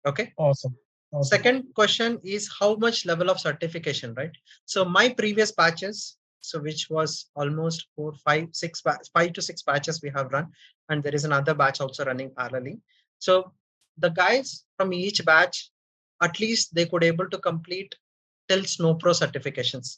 Okay. Awesome. Second question is how much level of certification, right? So my previous batches, so which was almost 5 to 6 batches we have run, and there is another batch also running parallelly. So the guys from each batch, at least they could able to complete till Snow Pro certifications.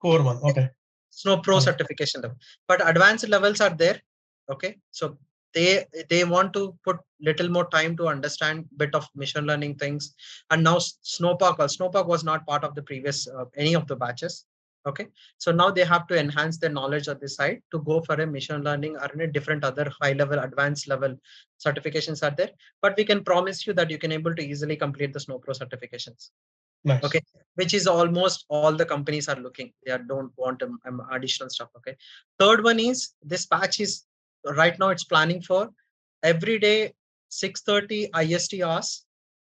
Core one, okay. Snow Pro certification level, but advanced levels are there. Okay, so they want to put little more time to understand bit of machine learning things. And now Snowpark was not part of the previous any of the batches. Okay, so now they have to enhance their knowledge on this side to go for a machine learning or in a different other high level, advanced level certifications are there. But we can promise you that you can able to easily complete the Snow Pro certifications. Nice. Okay, which is almost all the companies are looking. They don't want additional stuff. Okay, third one is this batch is right now it's planning for every day 6:30 IST hours.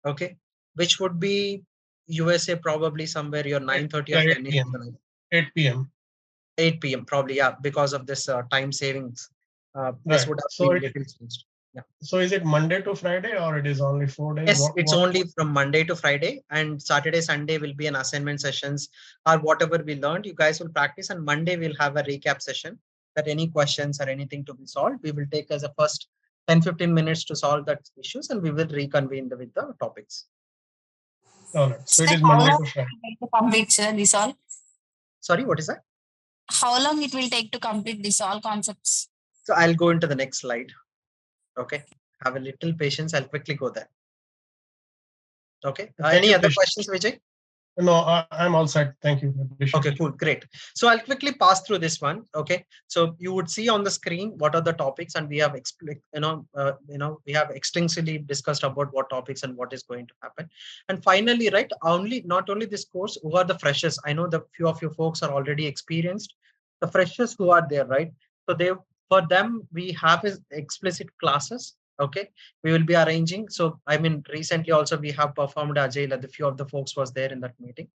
Okay, which would be USA probably somewhere your 9:30 or 8 p.m. 8 p.m. 8 p.m. probably, yeah, because of this time savings. This Right. would have So been little changed. Yeah. So is it Monday to Friday or it is only 4 days? Yes, it's only from Monday to Friday, and Saturday, Sunday will be an assignment sessions or whatever we learned. You guys will practice, and Monday we'll have a recap session that any questions or anything to be solved, we will take as a first 10-15 minutes to solve that issues, and we will reconvene with the topics. All right. So it is Monday to Friday. To complete, sir, this all? Sorry, what is that? How long it will take to complete this all concepts? So I'll go into the next slide. Okay. Have a little patience. I'll quickly go there. Okay. Any other questions, Vijay? No, I'm all set. Thank you. Okay, cool. Great. So I'll quickly pass through this one. Okay. So you would see on the screen what are the topics, and we have we have extensively discussed about what topics and what is going to happen. And finally, right, not only this course, who are the freshers? I know the few of you folks are already experienced. The freshers who are there, right? So for them, we have explicit classes. Okay, we will be arranging. So I mean, recently also we have performed Agile, and a few of the folks was there in that meeting.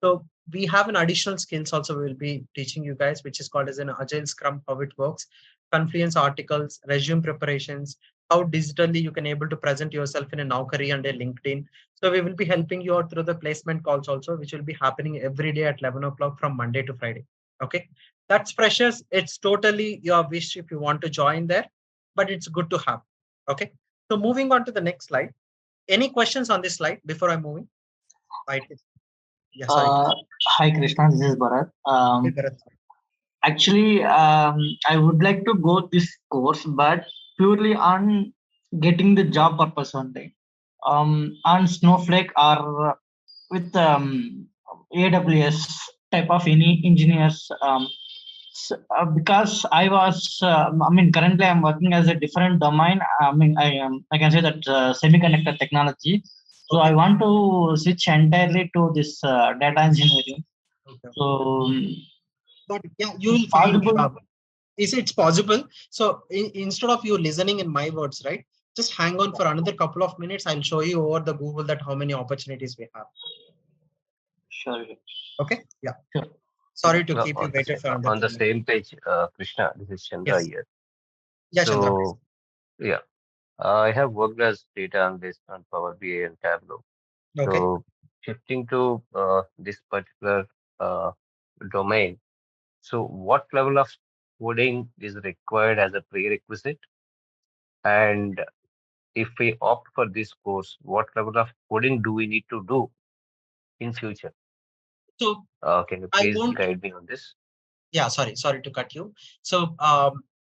So we have an additional skills also we will be teaching you guys, which is called as an Agile Scrum, how it works, Confluence articles, resume preparations, how digitally you can able to present yourself in a Naukri and a LinkedIn. So we will be helping you out through the placement calls also, which will be happening every day at 11 o'clock from Monday to Friday. Okay, that's precious. It's totally your wish if you want to join there, but it's good to have. Okay, so moving on to the next slide. Any questions on this slide before I'm moving? Right. Yeah, sorry. Hi Krishna, this is Bharat. Hey, Bharat. Actually, I would like to go this course, but purely on getting the job purpose only. On Snowflake or with AWS type of any engineers. Because I was, currently I'm working as a different domain. I can say that semiconductor technology. So I want to switch entirely to this data engineering. Okay. So But yeah, you will find it's possible. So instead of you listening in my words, right? Just hang on for another couple of minutes. I'll show you over the Google that how many opportunities we have. Sure. Okay. Yeah. Sure. Sorry to keep you waited for on the same page, Krishna. This is Chandra here. Yeah, Chandra. So yeah, I have worked as data analyst on Power BI and Tableau. Okay. So shifting to this particular domain. So what level of coding is required as a prerequisite? And if we opt for this course, what level of coding do we need to do in future? So can you please guide me on this? Yeah, sorry to cut you. So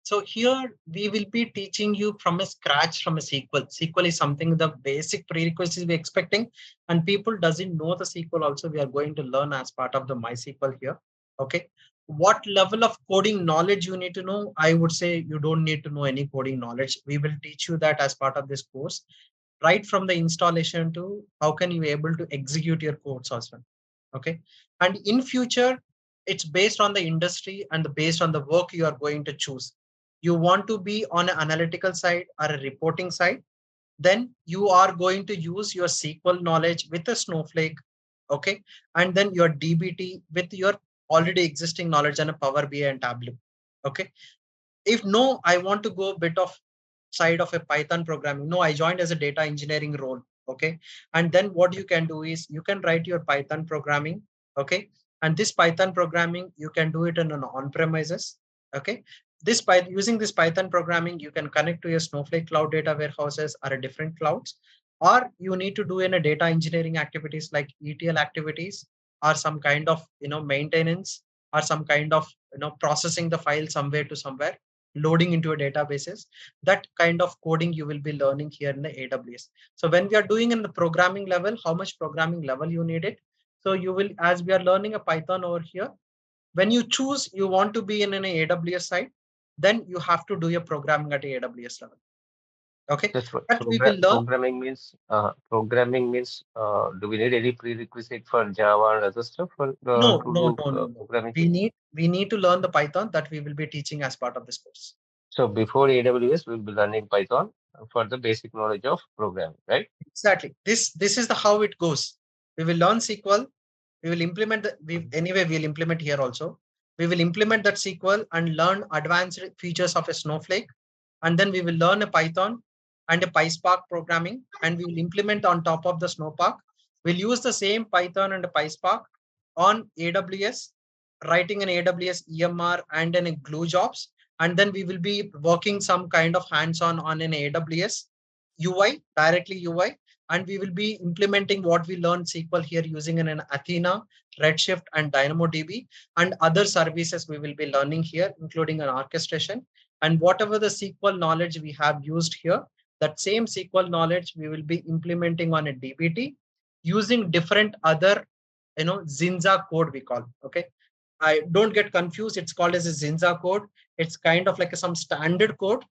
so here we will be teaching you from a scratch from a SQL. SQL is something the basic prerequisites we're expecting, and people doesn't know the SQL also. We are going to learn as part of the MySQL here. Okay. What level of coding knowledge you need to know? I would say you don't need to know any coding knowledge. We will teach you that as part of this course, right from the installation to how can you be able to execute your codes as well. Okay. And in future, it's based on the industry and based on the work you are going to choose. You want to be on an analytical side or a reporting side, then you are going to use your SQL knowledge with a Snowflake, okay, and then your DBT with your already existing knowledge and a Power BI and Tableau, okay. If no, I want to go a bit of side of a Python programming. No, I joined as a data engineering role, okay. And then what you can do is you can write your Python programming, okay. And this Python programming, you can do it in an on-premises, okay. Using this Python programming, you can connect to your Snowflake cloud data warehouses or a different clouds, or you need to do in a data engineering activities like ETL activities or some kind of maintenance or some kind of processing the file somewhere to somewhere, loading into a databases. That kind of coding you will be learning here in the AWS. So when we are doing in the programming level, how much programming level you need it? So you will, as we are learning a Python over here, when you choose you want to be in an AWS side, then you have to do your programming at AWS level. Okay. That's what we will learn. Programming means. Do we need any prerequisite for Java and other stuff for No. programming? We need to learn the Python that we will be teaching as part of this course. So before AWS, we'll be learning Python for the basic knowledge of programming, right? Exactly. This is the how it goes. We will learn SQL. We will implement we'll implement here also. We will implement that SQL and learn advanced features of a Snowflake. And then we will learn a Python and a Pyspark programming, and we will implement on top of the Snowpark. We'll use the same Python and a Pyspark on AWS, writing an AWS EMR and in a glue jobs. And then we will be working some kind of hands-on on an AWS UI, directly UI, and we will be implementing what we learned SQL here using an Athena, Redshift, and DynamoDB, and other services we will be learning here, including an orchestration. And whatever the SQL knowledge we have used here, that same SQL knowledge we will be implementing on a DBT using different other, Zinza code we call. Okay, I don't get confused. It's called as a Zinza code. It's kind of like some standard code,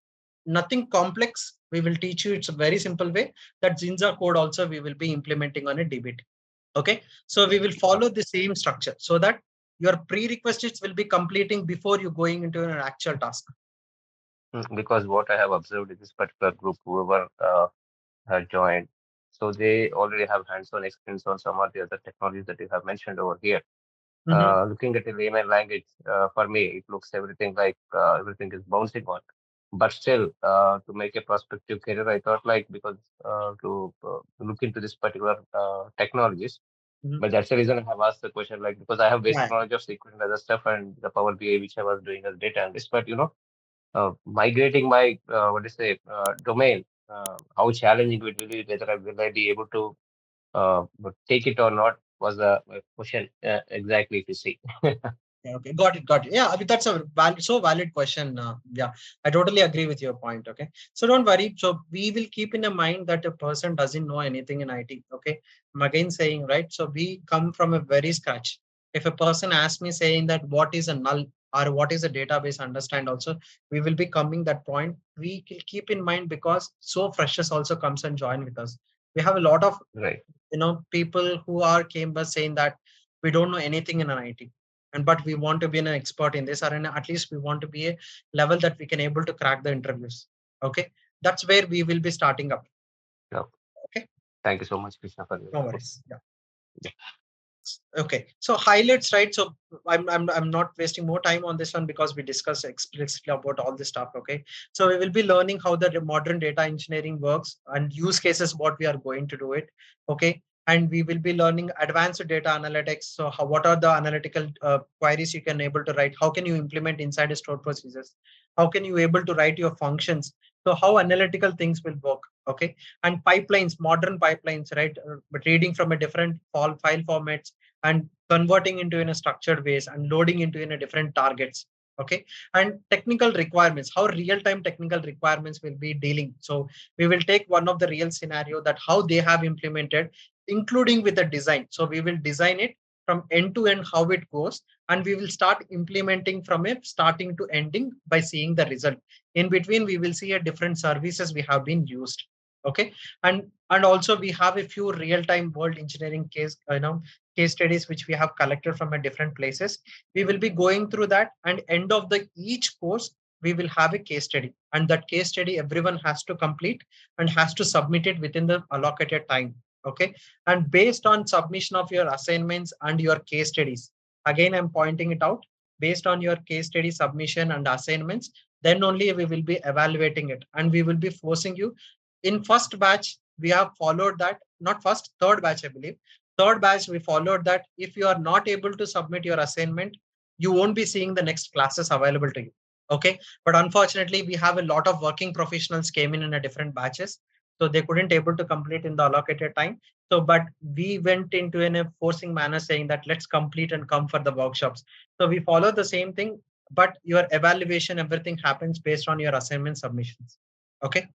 nothing complex. We will teach you. It's a very simple way. That Zinza code also we will be implementing on a DBT. Okay, so we will follow the same structure so that your prerequisites will be completing before you going into an actual task. Because what I have observed in this particular group, whoever have joined, so they already have hands-on experience on some of the other technologies that you have mentioned over here. Looking at the layman language, for me, it looks everything like everything is bouncing on. But still, to make a prospective career, I thought like because to look into this particular technologies. Mhm. But that's the reason I have asked the question, like because I have basic Yeah. knowledge of SQL and other stuff and the Power BI which I was doing as data analyst. But migrating my domain, how challenging it will be, whether will I be able to take it or not was a question exactly to see. Yeah, okay, got it, got it. Yeah, I mean, that's a valid question. Yeah, I totally agree with your point. Okay, so don't worry. So we will keep in mind that a person doesn't know anything in IT. Okay, I'm again saying, right. So we come from a very scratch. If a person asks me saying that what is a null or what is a database, understand also, we will be coming that point. We will keep in mind because so freshers also comes and join with us. We have a lot of Right. people who are came by saying that we don't know anything in an IT, and but we want to be an expert in this, or at least we want to be a level that we can able to crack the interviews. Okay, that's where we will be starting up. Yeah. Okay, Thank you so much, Krishna, for your no input. worries. Yeah. Okay, so highlights, right? So I'm not wasting more time on this one because we discussed explicitly about all this stuff. Okay, so we will be learning how the modern data engineering works and use cases what we are going to do it. Okay, and we will be learning advanced data analytics. So what are the analytical queries you can able to write? How can you implement inside a stored procedures? How can you able to write your functions? So how analytical things will work? Okay, and pipelines, modern pipelines, right? But reading from a different file formats and converting into in a structured ways and loading into in a different targets. Okay, and technical requirements, how real-time technical requirements will be dealing. So we will take one of the real scenario that how they have implemented, including with the design. So we will design it from end to end how it goes, and we will start implementing from a starting to ending by seeing the result. In between we will see a different services we have been used. Okay, and also we have a few real-time world engineering case studies which we have collected from a different places. We will be going through that, and end of the each course we will have a case study, and that case study everyone has to complete and has to submit it within the allocated time. Okay, and based on submission of your assignments and your case studies, again I'm pointing it out, based on your case study submission and assignments, then only we will be evaluating it, and we will be forcing you. In first batch we have followed that, not first, third batch I believe. Third batch we followed that if you are not able to submit your assignment, you won't be seeing the next classes available to you. Okay, but unfortunately we have a lot of working professionals came in a different batches, so they couldn't able to complete in the allocated time. So but we went into in a forcing manner saying that let's complete and come for the workshops. So we follow the same thing, but your evaluation, everything happens based on your assignment submissions. Okay,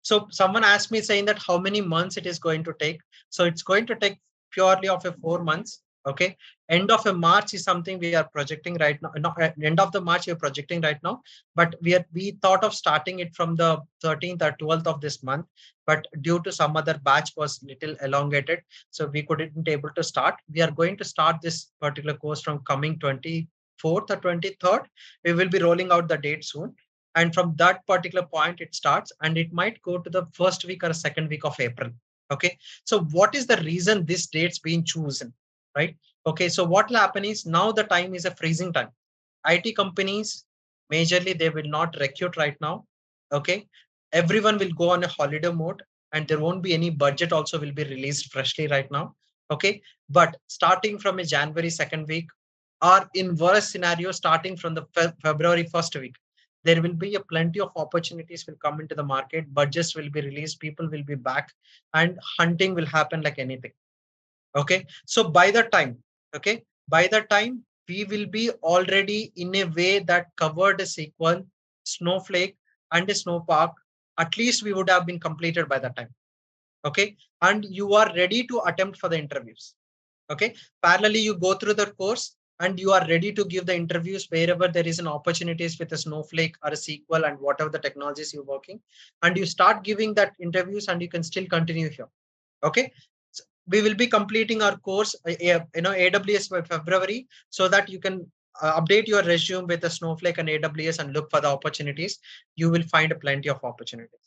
so someone asked me saying that how many months it is going to take. So it's going to take purely of a 4 months. Okay, end of a March is something we are projecting right now. No, end of the March we are projecting right now, but we thought of starting it from the 13th or 12th of this month, but due to some other batch was little elongated, so we couldn't able to start. We are going to start this particular course from coming 24th or 23rd. We will be rolling out the date soon, and from that particular point it starts, and it might go to the first week or second week of April. Okay, so what is the reason this date's been chosen, right? Okay, so what will happen is now the time is a freezing time. IT companies majorly they will not recruit right now. Okay, everyone will go on a holiday mode, and there won't be any budget also will be released freshly right now. Okay, but starting from a January second week, or in worst scenario starting from the February first week, there will be a plenty of opportunities will come into the market, budgets will be released, people will be back, and hunting will happen like anything. Okay, so by the time, okay, by the time we will be already in a way that covered a SQL, Snowflake, and a Snowpark, at least we would have been completed by that time. Okay, and you are ready to attempt for the interviews. Okay, parallelly you go through the course and you are ready to give the interviews wherever there is an opportunities with a Snowflake or a SQL and whatever the technologies you're working, and you start giving that interviews and you can still continue here. Okay, so we will be completing our course AWS by February, so that you can update your resume with the Snowflake and AWS and look for the opportunities. You will find plenty of opportunities.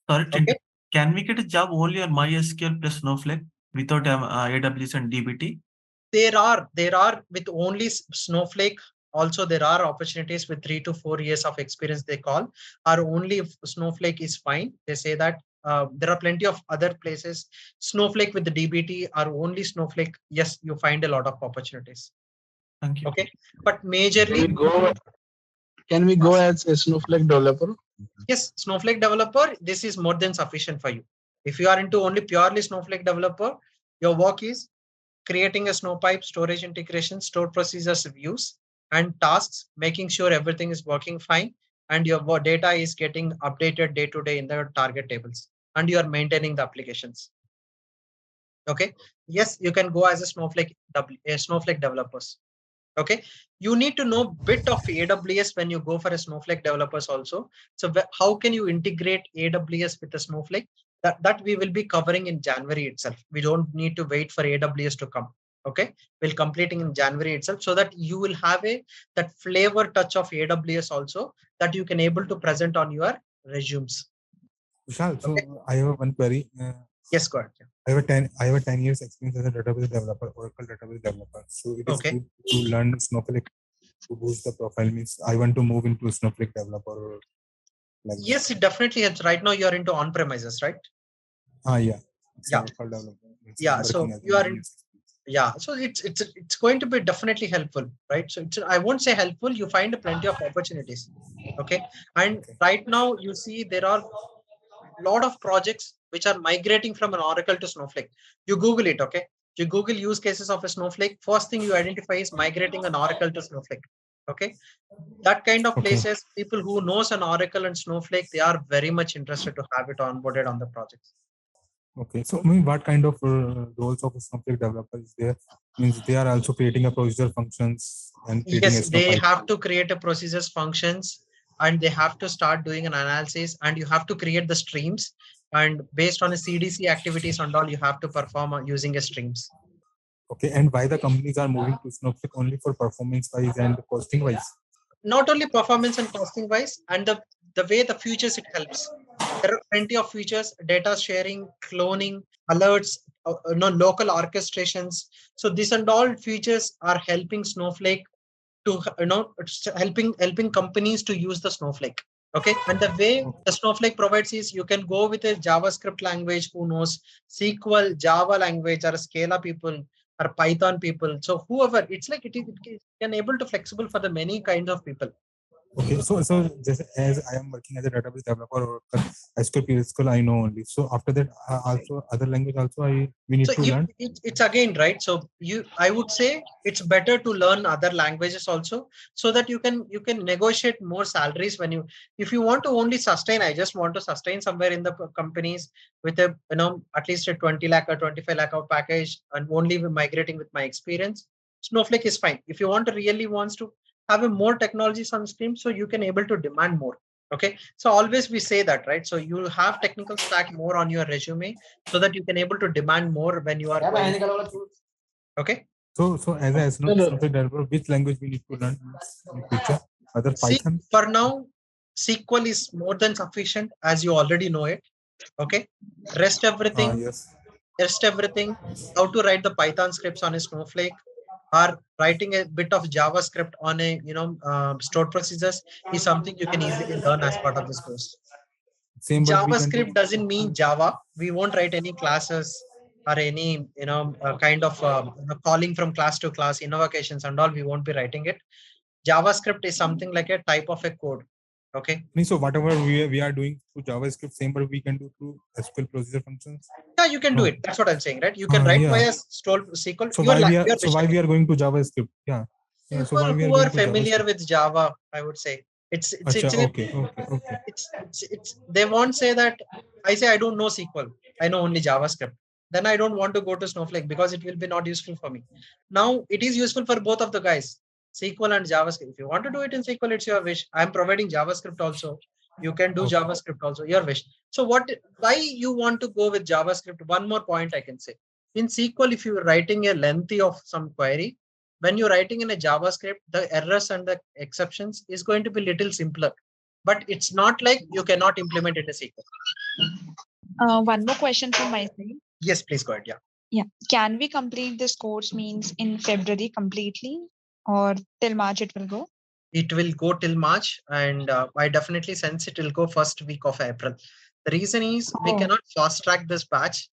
Sorry, Okay, can we get a job only on MySQL plus Snowflake without AWS and DBT? there are with only Snowflake also there are opportunities with 3 to 4 years of experience they call, or only if Snowflake is fine. They say that there are plenty of other places. Snowflake with the DBT or only Snowflake. Yes, you find a lot of opportunities. Thank you. Okay, but majorly. Can we go as a Snowflake developer? Yes, Snowflake developer, this is more than sufficient for you. If you are into only purely Snowflake developer, your work is creating a Snowpipe, storage integration, stored procedures views, and tasks, making sure everything is working fine, and your data is getting updated day to day in the target tables, and you are maintaining the applications. Okay. Yes, you can go as a Snowflake developers. Okay, you need to know bit of AWS when you go for a Snowflake developers also. So how can you integrate AWS with the Snowflake? That we will be covering in January itself. We don't need to wait for AWS to come. Okay, we'll completing in January itself, so that you will have that flavor touch of AWS also, that you can able to present on your resumes. Vishal, so I have one query. Yes, go ahead. I have a 10 years experience as a database developer, Oracle database developer. So it is good to learn Snowflake to boost the profile. Means I want to move into Snowflake developer. Like yes, it definitely helps. Right now you are into on-premises, right? Yeah. Yeah. Yeah. So you are in. Yeah. So it's going to be definitely helpful, right? So I won't say helpful. You find plenty of opportunities. Okay. And right now you see there are lot of projects which are migrating from an Oracle to Snowflake. You Google it, okay? You Google use cases of a Snowflake. First thing you identify is migrating an Oracle to Snowflake. Okay, that kind of places, people who knows an Oracle and Snowflake, they are very much interested to have it onboarded on the projects. Okay, so I mean, what kind of roles of a Snowflake developer is there? Means they are also creating a procedure functions and creating yes, they have to create a procedures functions, and they have to start doing an analysis, and you have to create the streams, and based on a CDC activities and all, you have to perform using a streams. Okay, and why the companies are moving to Snowflake only for performance wise and costing wise? Not only performance and costing wise, and the way the features it helps. There are plenty of features: data sharing, cloning, alerts, local orchestrations. So this and all features are helping Snowflake to helping companies to use the Snowflake. Okay, and the way the Snowflake provides is you can go with a JavaScript language who knows SQL, Java language, or Scala people, or Python people. So whoever, it's like it can able to flexible for the many kinds of people. Okay, so just as I am working as a database developer or SQL, PSQL, I know only. So after that, also other language also we need to learn. It's again right. So I would say it's better to learn other languages also, so that you can negotiate more salaries when if you want to only sustain. I just want to sustain somewhere in the companies with a at least a 20 lakh or 25 lakh of package, and only migrating with my experience. Snowflake is fine. If you want to really wants to have a more technologies on stream, so you can able to demand more. Okay, so always we say that, right? So you have technical stack more on your resume, so that you can able to demand more when you are okay. So as a Snowflake developer, which language we need to learn in future? Other Python? For now, SQL is more than sufficient, as you already know it. Okay, rest everything. Yes. Rest everything. How to write the Python scripts on a Snowflake, or writing a bit of JavaScript on a stored procedures is something you can easily learn as part of this course. JavaScript doesn't mean Java. We won't write any classes or any kind of calling from class to class, invocations and all. We won't be writing it. JavaScript is something like a type of a code. Okay. So whatever we are doing through JavaScript, same but we can do through SQL procedure functions. Yeah, you can do it. That's what I'm saying, right? You can write via stored SQL. So why we are going to JavaScript? Yeah. So why we are who are familiar with Java, I would say it's they won't say that. I say I don't know SQL. I know only JavaScript. Then I don't want to go to Snowflake because it will be not useful for me. Now it is useful for both of the guys, SQL and JavaScript. If you want to do it in SQL, it's your wish. I'm providing JavaScript also. You can do JavaScript also, your wish. So why you want to go with JavaScript? One more point I can say. In SQL, if you're writing a lengthy of some query, when you're writing in a JavaScript, the errors and the exceptions is going to be little simpler. But it's not like you cannot implement it as SQL. One more question from my side. Yes, please go ahead. Yeah. Yeah. Can we complete this course means in February completely? or till March it will go? It will go till March, and I definitely sense it will go first week of April. The reason is we cannot fast track this batch.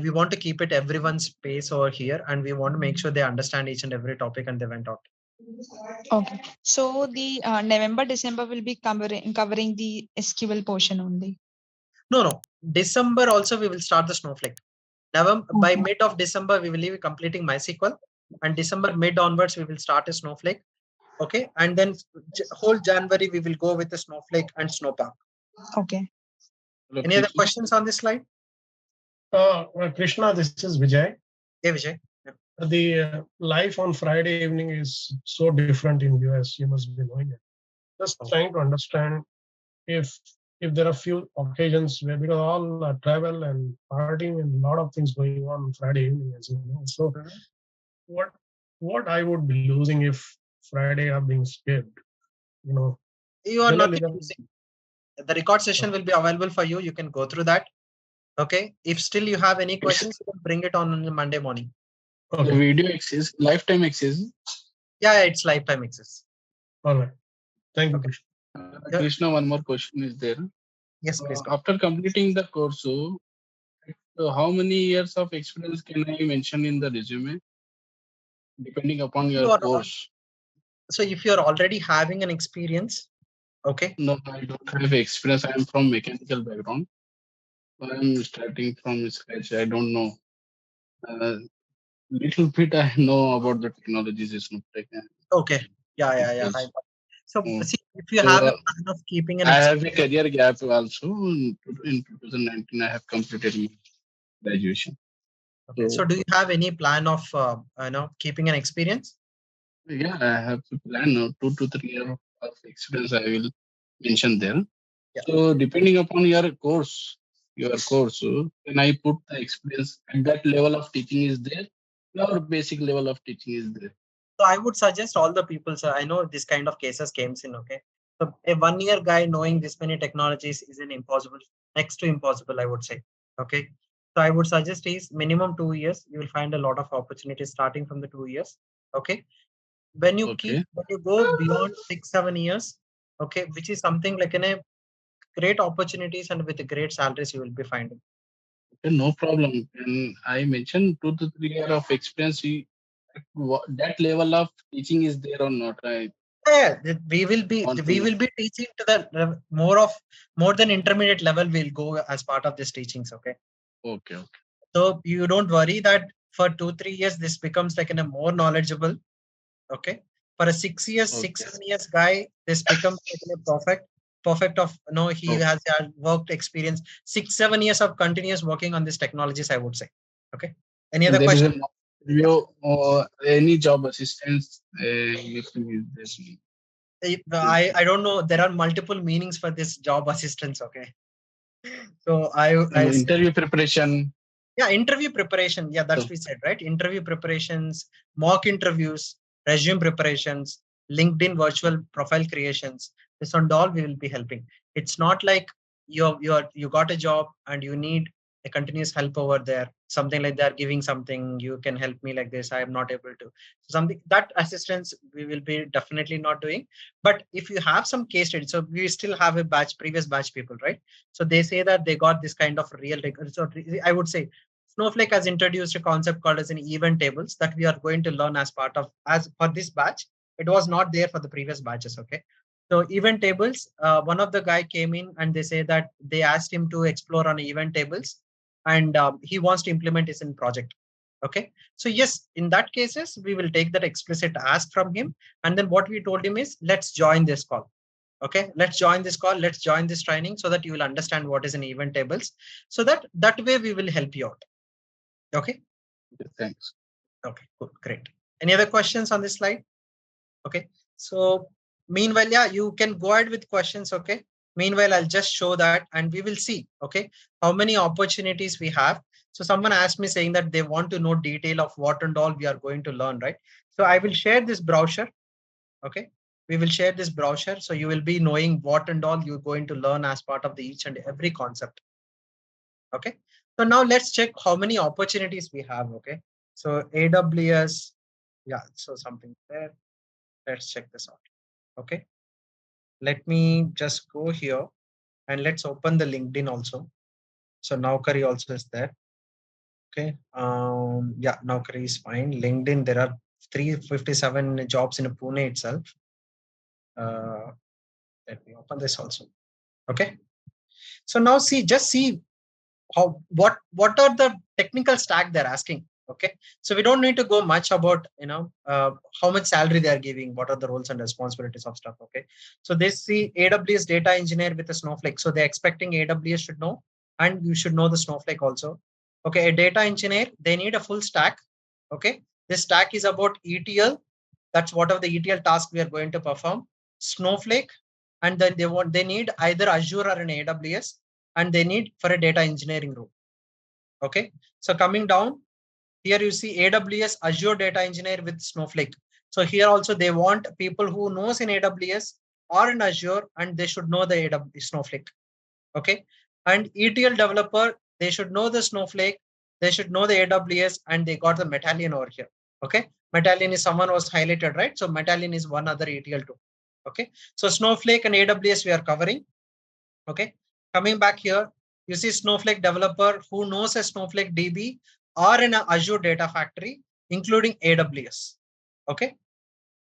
We want to keep it everyone's pace over here, and we want to make sure they understand each and every topic and they went out. Okay. So the November, December will be covering the SQL portion only. No. December also we will start the Snowflake. November, by mid of December, we will be completing MySQL, and December mid onwards, we will start a Snowflake. Okay. And then whole January, we will go with the Snowflake and Snowpark. Okay. Any other questions on this slide? Krishna, this is Vijay. Hey, Vijay. The life on Friday evening is so different in US. You must be knowing it. Just trying to understand if there are few occasions where, because all travel and partying and a lot of things going on Friday evening, as you know. So what I would be losing if Friday are being skipped, you know? You are not losing. The record session will be available for you. You can go through that. Okay. If still you have any questions, you can bring it on Monday morning. Okay. The video access, lifetime access. Yeah, it's lifetime access. All right. Thank you, Krishna. Krishna, one more question is there. Yes, please. After completing the course, so how many years of experience can I mention in the resume, depending upon your course? So if you're already having an experience, okay. No, I don't have experience. I am from mechanical background. I'm starting from scratch. I don't know. Little bit I know about the technologies. Okay. Yeah. So see, if you have a plan of keeping an I have a career gap also. In 2019, I have completed my graduation. Okay. So do you have any plan of keeping an experience? Yeah, I have a plan. 2 to 3 years of experience I will mention there. Yeah. So depending upon your course, can I put the experience and that level of teaching is there? Or basic level of teaching is there? So I would suggest all the people, sir. I know this kind of cases came in. Okay. So a 1 year guy knowing this many technologies is an impossible, next to impossible, I would say. Okay. So I would suggest is minimum 2 years. You will find a lot of opportunities starting from the 2 years. Okay. When you when you go beyond 6-7 years, okay, which is something like a great opportunities and with great salaries you will be finding. Okay, no problem. And I mentioned 2 to 3 years of experience. That level of teaching is there or not? Yeah, we will be teaching to the more than intermediate level. We'll go as part of these teachings. Okay. Okay. So you don't worry that for 2-3 years this becomes like a more knowledgeable. Okay. For a 6 years, 6-7 years guy, this becomes like a perfect of he has worked experience 6-7 years of continuous working on these technologies, I would say. Okay. Any other question? Any job assistance? I don't know. There are multiple meanings for this job assistance. Okay. So I interview preparation. Yeah, interview preparation. Yeah, that's what we said, right? Interview preparations, mock interviews, resume preparations, LinkedIn virtual profile creations. This and all we will be helping. It's not like you got a job and you need a continuous help over there. Something like they're giving something, you can help me like this. I am not able to. Something that assistance we will be definitely not doing. But if you have some case study, so we still have a previous batch people, right? So they say that they got this kind of real. So I would say Snowflake has introduced a concept called as an event tables that we are going to learn as part of for this batch. It was not there for the previous batches. Okay. So event tables, one of the guy came in and they say that they asked him to explore on event tables and he wants to implement this in project. Okay. So yes, in that cases, we will take that explicit ask from him. And then what we told him is let's join this call. Okay, let's join this call. Let's join this training so that you will understand what is an event tables. So that way we will help you out. Okay. Thanks. Okay, cool, great. Any other questions on this slide? Okay. So meanwhile, yeah, you can go ahead with questions. Okay. Meanwhile, I'll just show that and we will see. Okay, how many opportunities we have. So someone asked me saying that they want to know detail of what and all we are going to learn, right? So I will share this brochure. Okay. We will share this brochure. So you will be knowing what and all you're going to learn as part of the each and every concept. Okay. So now let's check how many opportunities we have. Okay. So AWS. Yeah. So something there. Let's check this out. Okay. Let me just go here and let's open the LinkedIn also. So Naukri also is there. Okay. Yeah, Naukri is fine. LinkedIn, there are 357 jobs in Pune itself. Let me open this also. Okay. So now just see what are the technical stack they're asking. Okay, so we don't need to go much about how much salary they are giving, what are the roles and responsibilities of stuff. Okay, so they see AWS data engineer with a Snowflake, so they're expecting AWS should know, and you should know the Snowflake also. Okay, a data engineer, they need a full stack. Okay, this stack is about ETL, that's whatever the ETL task we are going to perform, Snowflake, and then they need either Azure or an AWS, and they need for a data engineering role. Okay, so coming down here, you see AWS Azure data engineer with Snowflake. So here also they want people who knows in AWS or in Azure, and they should know the AWS Snowflake. Okay, and ETL developer, they should know the Snowflake, they should know the AWS, and they got the Medallion over here. Okay, Medallion is someone was highlighted, right? So Medallion is one other ETL tool. Okay, so Snowflake and AWS we are covering. Okay, coming back here, you see Snowflake developer who knows a Snowflake DB or in an Azure Data Factory, including AWS. Okay,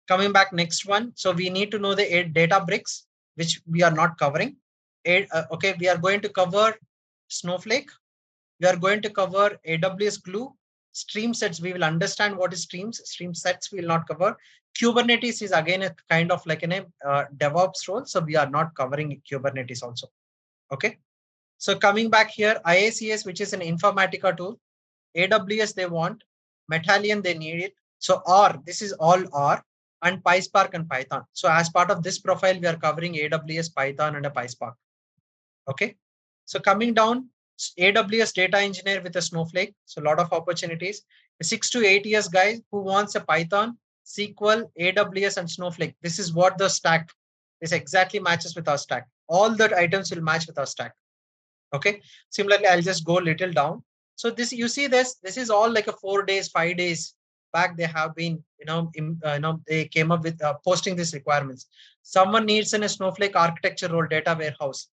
coming back next one. So we need to know the Databricks, which we are not covering. Okay, we are going to cover Snowflake. We are going to cover AWS Glue. Stream sets, we will understand what is streams. Stream sets we will not cover. Kubernetes is again a kind of like a DevOps role, so we are not covering Kubernetes also. Okay, so coming back here, IACS, which is an Informatica tool, AWS they want, Medallion they need it. So R, this is all R, and Pyspark and Python. So as part of this profile, we are covering AWS, Python, and a Pyspark. Okay, so coming down, AWS data engineer with a Snowflake. So a lot of opportunities. 6 to 8 years guys who wants a Python, SQL, AWS, and Snowflake. This is what the stack is exactly matches with our stack. All the items will match with our stack. Okay, similarly, I'll just go a little down. So this, you see this is all like a 4 days, 5 days back. They have been, they came up with posting these requirements. Someone needs in a Snowflake architecture role, data warehouse.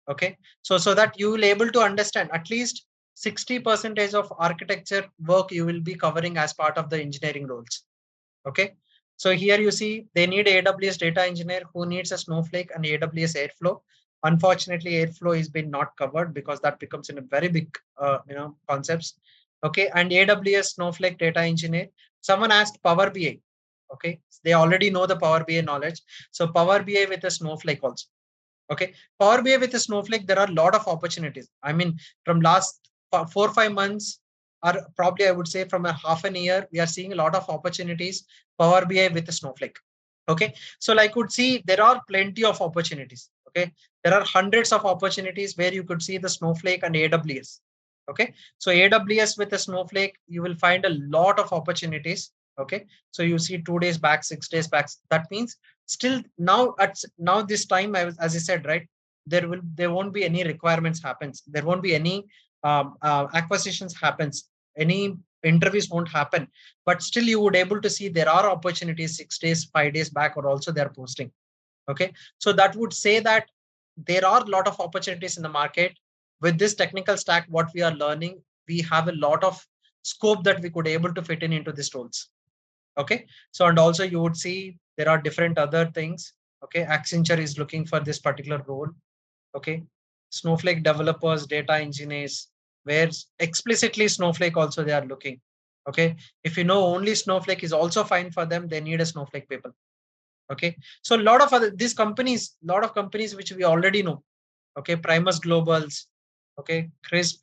Okay, so that you will able to understand at least 60% of architecture work you will be covering as part of the engineering roles. Okay, so here you see they need AWS data engineer who needs a Snowflake and AWS Airflow. Unfortunately, Airflow has been not covered because that becomes in a very big concepts. Okay, and AWS Snowflake data engineer. Someone asked Power BI. Okay, they already know the Power BI knowledge. So Power BI with a Snowflake also. Okay, Power BI with a Snowflake, there are a lot of opportunities. I mean, from last 4 or 5 months, or probably I would say from a half an year, we are seeing a lot of opportunities, Power BI with a Snowflake. Okay, so I could see there are plenty of opportunities. Okay, there are hundreds of opportunities where you could see the Snowflake and AWS. Okay, so AWS with a Snowflake, you will find a lot of opportunities. Okay, so you see 2 days back, 6 days back. That means still now this time, as I said, right, there won't be any requirements happens. There won't be any acquisitions happens. Any interviews won't happen, but still you would able to see there are opportunities 6 days, 5 days back, or also they're posting. Okay, so that would say that there are a lot of opportunities in the market. With this technical stack, what we are learning, we have a lot of scope that we could able to fit into these roles. Okay, so and also you would see there are different other things. Okay, Accenture is looking for this particular role. Okay, Snowflake developers, data engineers, where explicitly Snowflake also they are looking. Okay, if you know only Snowflake is also fine for them, they need a Snowflake people. Okay, so a lot of lot of companies which we already know. Okay, Primus Globals, okay, Crisp,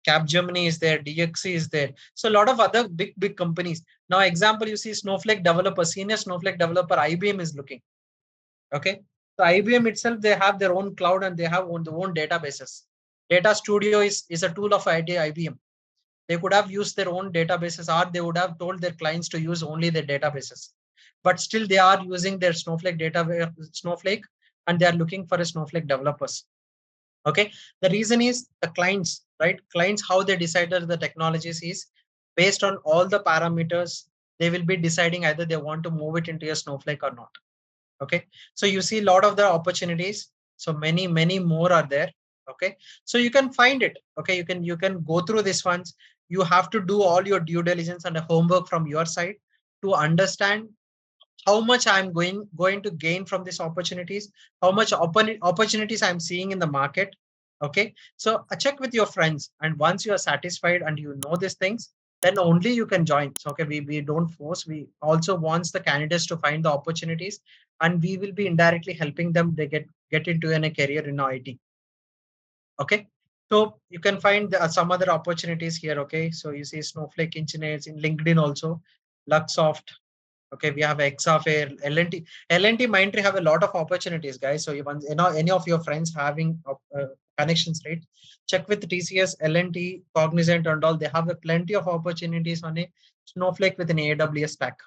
Capgemini is there, DXC is there. So a lot of other big companies. Now, example, you see Snowflake developer, senior Snowflake developer, IBM is looking. Okay, so IBM itself, they have their own cloud and they have their own databases. Data Studio is a tool of IBM. They could have used their own databases, or they would have told their clients to use only their databases. But still, they are using their Snowflake Snowflake, and they are looking for a Snowflake developers. Okay, the reason is the clients, right? Clients, how they decided the technologies is based on all the parameters they will be deciding either they want to move it into a Snowflake or not. Okay, so you see a lot of the opportunities. So many more are there. Okay, so you can find it. Okay, you can go through this ones. You have to do all your due diligence and homework from your side to understand how much I'm going to gain from these opportunities, how much opportunities I'm seeing in the market. Okay, so check with your friends, and once you are satisfied and you know these things, then only you can join. So okay, we don't force. We also wants the candidates to find the opportunities, and we will be indirectly helping them. They get into a career in IT. Okay, so you can find some other opportunities here. Okay, so you see Snowflake engineers in LinkedIn also, Luxoft. Okay, we have Exafair, L&T. L&T Mindtree have a lot of opportunities, guys. So even any of your friends having connections, right? Check with TCS, L&T, Cognizant, and all. They have a plenty of opportunities on a Snowflake with an AWS stack.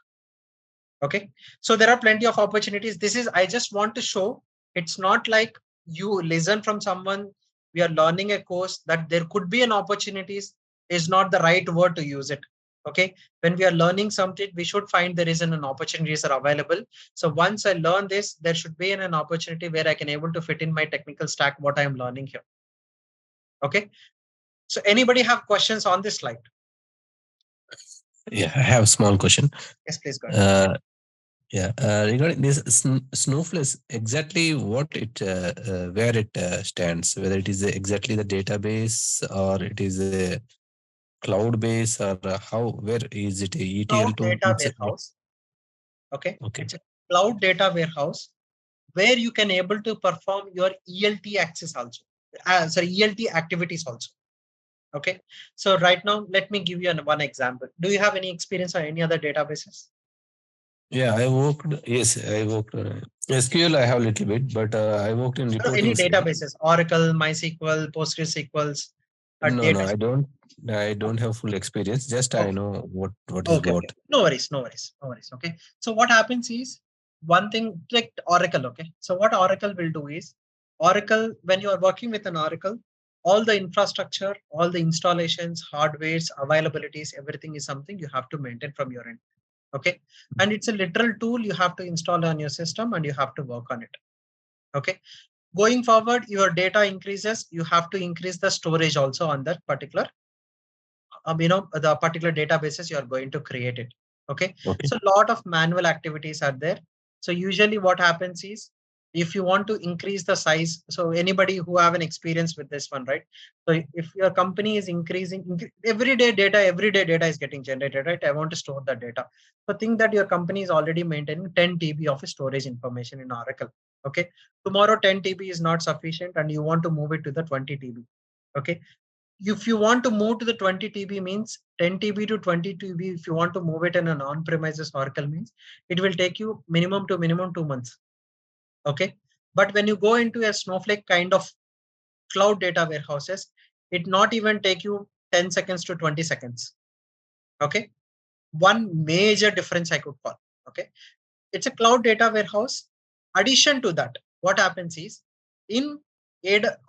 Okay, so there are plenty of opportunities. This is, I just want to show, it's not like you listen from someone, we are learning a course, that there could be an opportunities is not the right word to use it. Okay, when we are learning something, we should find there is an opportunities are available. So once I learn this, there should be an opportunity where I can able to fit in my technical stack what I am learning here. Okay, so anybody have questions on this slide? Yeah, I have a small question. Yes, please go ahead. Regarding this Snowflake, exactly what it, where it stands, whether it is exactly the database or it is a cloud base, or how, where is it, a ETL Cloud tool? data warehouse. Okay, it's a cloud data warehouse where you can able to perform your ELT access also. ELT activities also. Okay, so right now let me give you one example. Do you have any experience on any other databases? Yeah, I worked. Yes, I worked. SQL I have a little bit, but I worked in reporting. Any databases? Oracle, MySQL, PostgreSQLs. No, I don't. I don't have full experience. Just I know what is what. Okay. No worries. Okay. So what happens is, one thing, like Oracle. Okay. So what Oracle will do is, Oracle, when you are working with an Oracle, all the infrastructure, all the installations, hardwares, availabilities, everything is something you have to maintain from your end. Okay, and it's a literal tool you have to install on your system and you have to work on it. Okay, going forward, your data increases, you have to increase the storage also on that particular the particular databases you are going to create it. Okay, so a lot of manual activities are there. So usually what happens is, if you want to increase the size, so anybody who have an experience with this one, right? So if your company is increasing everyday data is getting generated, right? I want to store the data. So think that your company is already maintaining 10 TB of storage information in Oracle. Okay, tomorrow 10 TB is not sufficient and you want to move it to the 20 TB. Okay, if you want to move to the 20 TB means 10 TB to 20 TB, if you want to move it in an on-premises Oracle means, it will take you minimum 2 months. Okay, but when you go into a Snowflake kind of cloud data warehouses, it not even take you 10 seconds to 20 seconds. Okay, one major difference I could call. Okay, it's a cloud data warehouse. Addition to that, what happens is, in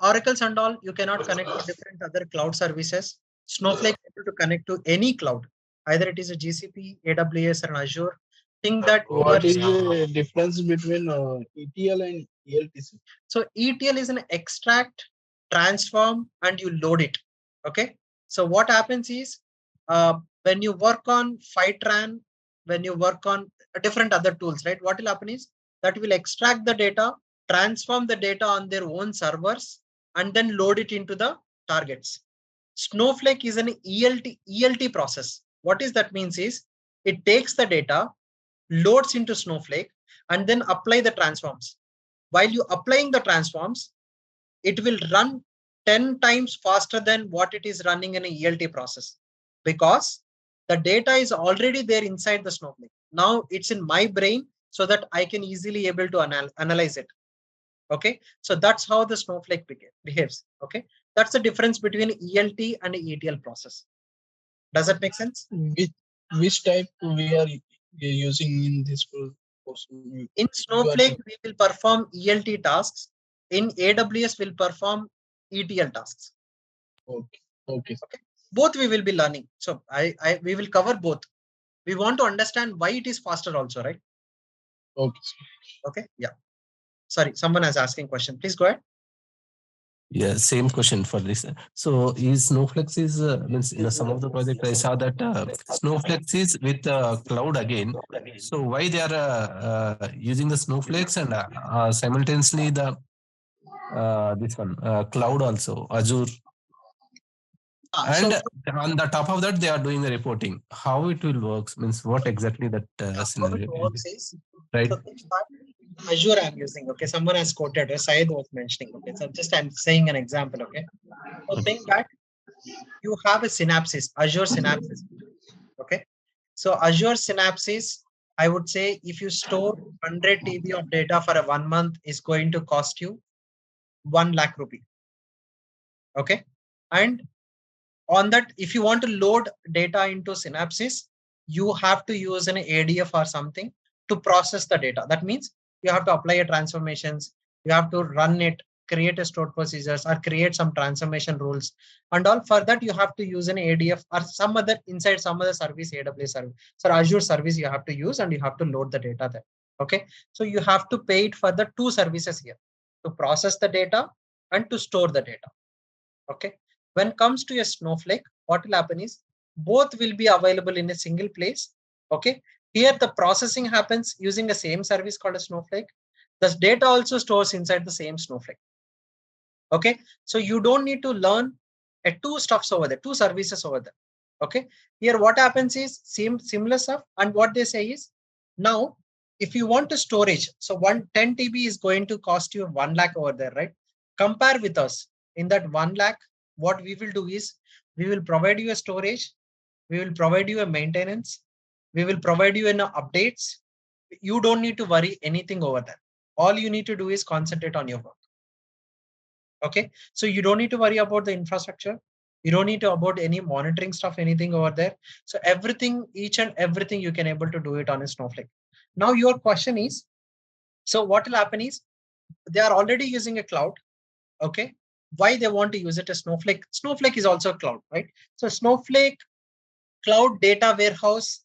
Oracles and all, you cannot connect to different other cloud services. Snowflake is able to connect to any cloud, either it is a GCP, AWS, or Azure. Think that what is the difference between ETL and ELTC? So ETL is an extract, transform, and you load it. Okay. So what happens is, when you work on Fivetran, when you work on different other tools, right? What will happen is that will extract the data, transform the data on their own servers, and then load it into the targets. Snowflake is an ELT process. What is that means is, it takes the data, loads into Snowflake, and then apply the transforms. While you applying the transforms, it will run 10 times faster than what it is running in an ELT process, because the data is already there inside the Snowflake. Now it's in my brain so that I can easily able to analyze it. Okay, so that's how the Snowflake behaves. Okay, that's the difference between ELT and ETL process. Does that make sense? Which type we are using in this course? In Snowflake, we will perform ELT tasks. In AWS, we'll perform ETL tasks. Okay. Both we will be learning. So we will cover both. We want to understand why it is faster also, right? Okay. Okay. Yeah. Sorry, someone is asking question. Please go ahead. Yeah, same question for this. So is Snowflake is means in some of the projects I saw that Snowflake is with cloud again. So why they are using the Snowflakes and simultaneously the this one cloud also Azure, and on the top of that they are doing the reporting. How it will work means what exactly that How it scenario works is, right? so Azure I'm using. Okay, someone has quoted. Syed was mentioning. Okay, so just I'm saying an example. Okay, so think that you have a Synapses, Azure Synapses. Okay, so Azure Synapses, I would say if you store 100 TB of data for a 1 month is going to cost you 1 lakh rupee. Okay, and on that, if you want to load data into Synapses, you have to use an ADF or something to process the data. That means you have to apply a transformations, you have to run it, create a stored procedures or create some transformation rules. And all for that, you have to use an ADF or some other inside some other service, AWS service. So Azure service you have to use and you have to load the data there. Okay. So you have to pay it for the two services here to process the data and to store the data. Okay. When it comes to a Snowflake, what will happen is both will be available in a single place. Okay. Here the processing happens using the same service called a Snowflake. The data also stores inside the same Snowflake. Okay. So you don't need to learn two stuffs over there, two services over there. Okay. Here what happens is similar stuff. And what they say is now, if you want to storage, so 10 TB is going to cost you 1 lakh over there, right? Compare with us. In that 1 lakh, what we will do is we will provide you a storage, we will provide you a maintenance, we will provide you an updates. You don't need to worry anything over there. All you need to do is concentrate on your work. Okay, so you don't need to worry about the infrastructure. You don't need to about any monitoring stuff, anything over there. So everything, each and everything you can able to do it on a Snowflake. Now your question is, so what will happen is they are already using a cloud. Okay, why they want to use it as Snowflake? Snowflake is also a cloud, right? So Snowflake cloud data warehouse,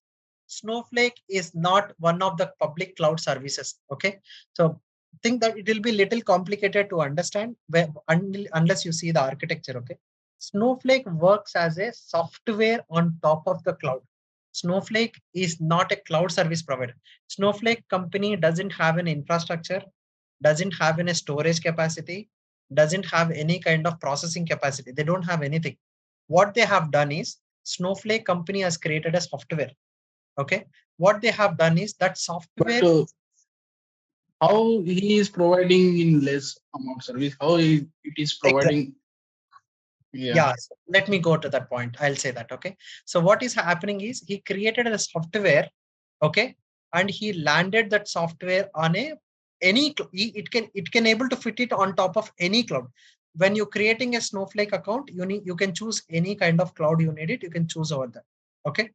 Snowflake is not one of the public cloud services. Okay, so think that it will be little complicated to understand unless you see the architecture. Okay, Snowflake works as a software on top of the cloud. Snowflake is not a cloud service provider. Snowflake company doesn't have an infrastructure, doesn't have any storage capacity, doesn't have any kind of processing capacity. They don't have anything. What they have done is Snowflake company has created a software. Okay, what they have done is that software. But, how he is providing in less amount service? How it is providing? Yeah, so let me go to that point. I'll say that. Okay, so what is happening is he created a software. Okay, and he landed that software on it can able to fit it on top of any cloud. When you're creating a Snowflake account, you can choose any kind of cloud you need it. You can choose over there. Okay,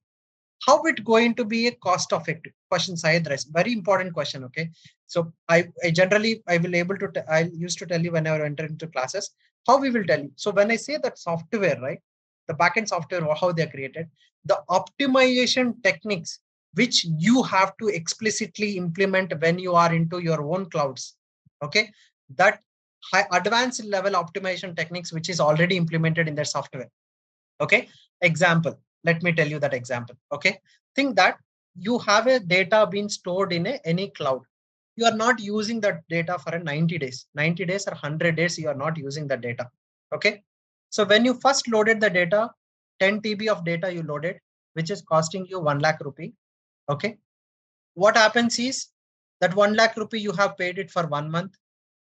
how it going to be a cost effective question? Syed raised very important question. Okay, so I generally I will able to I used to tell you whenever I enter into classes how we will tell you. So when I say that software, right, the backend software, how they are created, the optimization techniques which you have to explicitly implement when you are into your own clouds. Okay, that high advanced level optimization techniques which is already implemented in their software. Okay, example, let me tell you that example. Okay, think that you have a data being stored in any cloud. You are not using that data for a 90 days or 100 days. You are not using the data. Okay, so when you first loaded the data, 10 TB of data you loaded, which is costing you 1 lakh rupee. Okay, what happens is that 1 lakh rupee you have paid it for 1 month.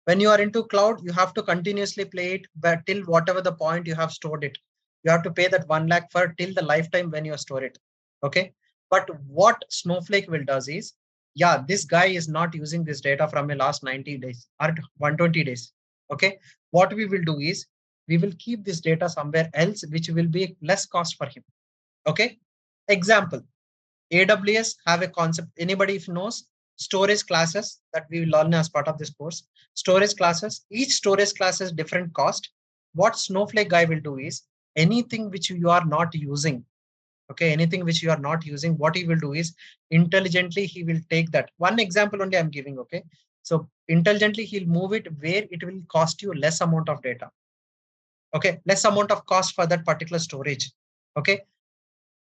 When you are into cloud, you have to continuously play it, but till whatever the point you have stored it. You have to pay that 1 lakh for till the lifetime when you store it. Okay. But what Snowflake will does is, yeah, this guy is not using this data from the last 90 days or 120 days. Okay. What we will do is we will keep this data somewhere else, which will be less cost for him. Okay. Example, AWS have a concept. Anybody if knows storage classes that we will learn as part of this course. Storage classes, each storage class has different cost. What Snowflake guy will do is anything which you are not using, Okay, anything which you are not using, what he will do is intelligently he will take that. One example only I'm giving. Okay, so intelligently he'll move it where it will cost you less amount of data. Okay, less amount of cost for that particular storage. Okay,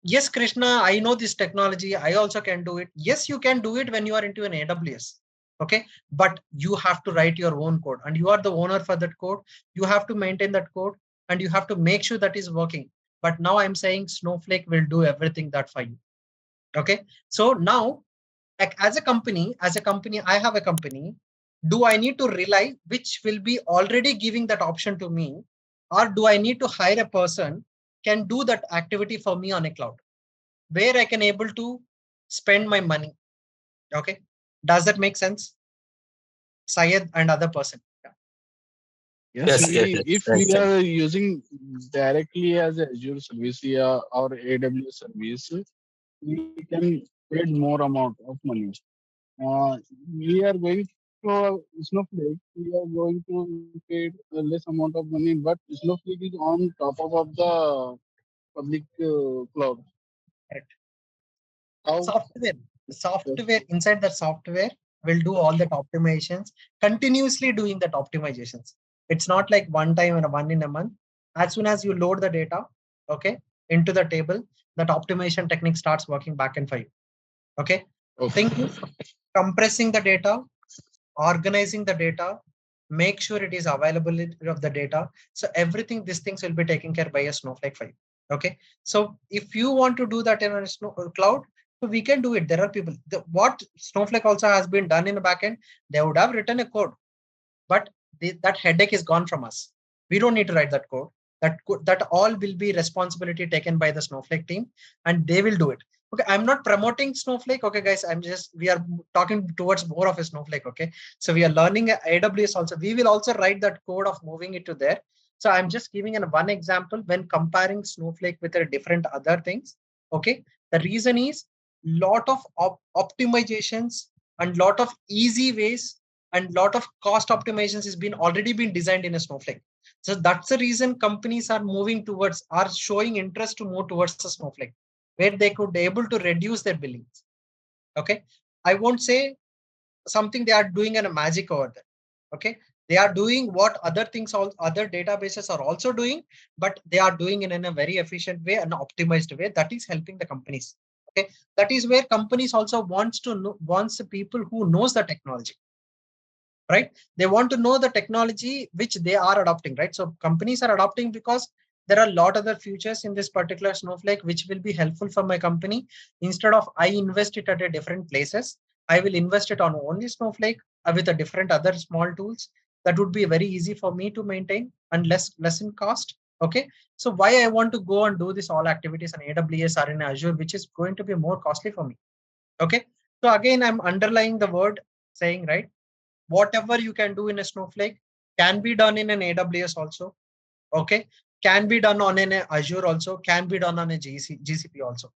yes, Krishna, I know this technology. I also can do it. Yes, you can do it when you are into an AWS. Okay, but you have to write your own code and you are the owner for that code. You have to maintain that code and you have to make sure that is working. But now I'm saying Snowflake will do everything that for you. Okay, so now as a company, I have a company. Do I need to rely which will be already giving that option to me, or do I need to hire a person can do that activity for me on a cloud where I can able to spend my money? Okay, does that make sense, Syed and other person? Yes, Yes, yes, yes. if we are using directly as a Azure service or AWS service, we can pay more amount of money. We are going to Snowflake, we are going to pay a less amount of money, but Snowflake is on top of the public cloud. Correct. How? Software inside the software will do all that optimizations, continuously doing that optimizations. It's not like one time and one in a month. As soon as you load the data, okay, into the table, that optimization technique starts working back and for you. Okay. Think is compressing the data, organizing the data, make sure it is availability of the data. So everything, these things will be taken care by a Snowflake for you. Okay. So if you want to do that in a cloud, so we can do it. There are people. What Snowflake also has been done in the backend, they would have written a code, but that headache is gone from us. We don't need to write that code. That all will be responsibility taken by the Snowflake team, and they will do it. Okay, I'm not promoting Snowflake. Okay, guys, we are talking towards more of a Snowflake. Okay, so we are learning AWS also. We will also write that code of moving it to there. So I'm just giving one example when comparing Snowflake with the different other things. Okay, the reason is lot of optimizations and lot of easy ways and lot of cost optimizations has been already been designed in a Snowflake. So that's the reason companies are showing interest to move towards the Snowflake, where they could be able to reduce their billings. Okay, I won't say something they are doing in a magic over there. Okay, they are doing what other things, all other databases are also doing, but they are doing it in a very efficient way and optimized way that is helping the companies. Okay, that is where companies also wants the people who knows the technology, right? They want to know the technology which they are adopting, right? So companies are adopting because there are a lot of other features in this particular Snowflake which will be helpful for my company. Instead of I invest it at a different places, I will invest it on only Snowflake with a different other small tools. That would be very easy for me to maintain and less in cost. Okay, so why I want to go and do this all activities on AWS or in Azure, which is going to be more costly for me. Okay, so again, I'm underlying the word saying, right, whatever you can do in a Snowflake can be done in an AWS also. Okay, can be done on an Azure also, can be done on a GCP also.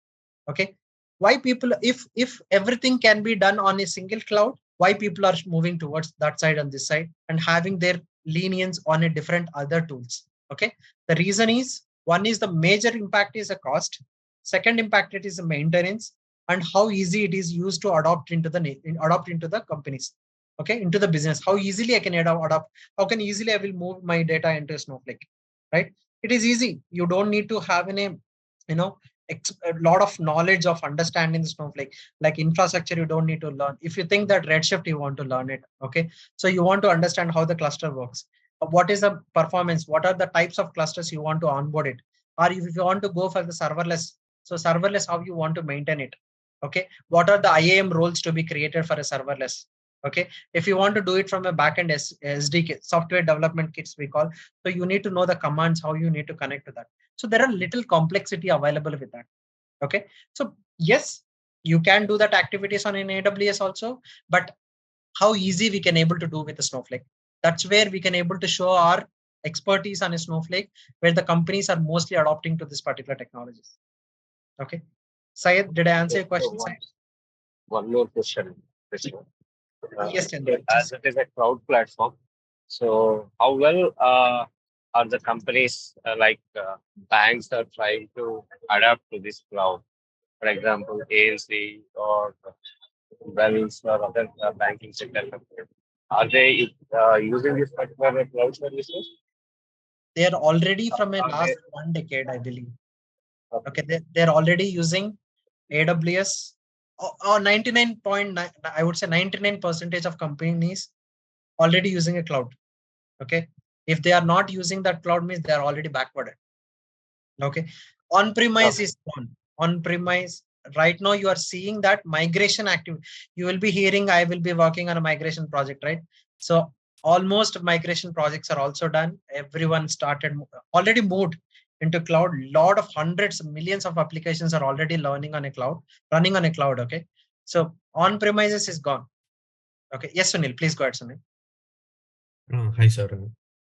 Okay, why people, if everything can be done on a single cloud, why people are moving towards that side and this side and having their lenience on a different other tools? Okay, the reason is, one is the major impact is a cost, second impact it is a maintenance, and how easy it is used to adopt into the companies. Okay, into the business, how easily I can adopt, how can easily I will move my data into Snowflake, right? It is easy. You don't need to have a lot of knowledge of understanding the Snowflake, like infrastructure you don't need to learn. If you think that Redshift, you want to learn it. Okay, so you want to understand how the cluster works, what is the performance, what are the types of clusters you want to onboard it, or if you want to go for the serverless, so serverless, how you want to maintain it. Okay, what are the IAM roles to be created for a serverless? Okay, if you want to do it from a backend SDK, software development kits we call, so you need to know the commands, how you need to connect to that. So there are little complexity available with that. Okay, so yes, you can do that activities on an AWS also, but how easy we can able to do with the Snowflake. That's where we can able to show our expertise on a Snowflake, where the companies are mostly adopting to this particular technologies. Okay, Syed, did I answer your question, Syed? One more question. Yes, Chandra. As it is a cloud platform, so how well or the companies like banks are trying to adapt to this cloud? For example, ANC or Wells or other banking sector companies. Are they using this particular cloud services? They are already from a Are last they? 1 decade, I believe. Okay, they're already using AWS or 99.9, I would say 99% of companies already using a cloud. Okay, if they are not using that cloud, means they are already backwarded. Okay, on-premise is gone. On-premise right now, you are seeing that migration active. You will be hearing, I will be working on a migration project, right? So almost migration projects are also done. Everyone started already moved into cloud. Lot of hundreds, millions of applications are already running on a cloud. Okay, so on-premises is gone. Okay, yes, Sunil, please go ahead, Sunil. Hi, sir.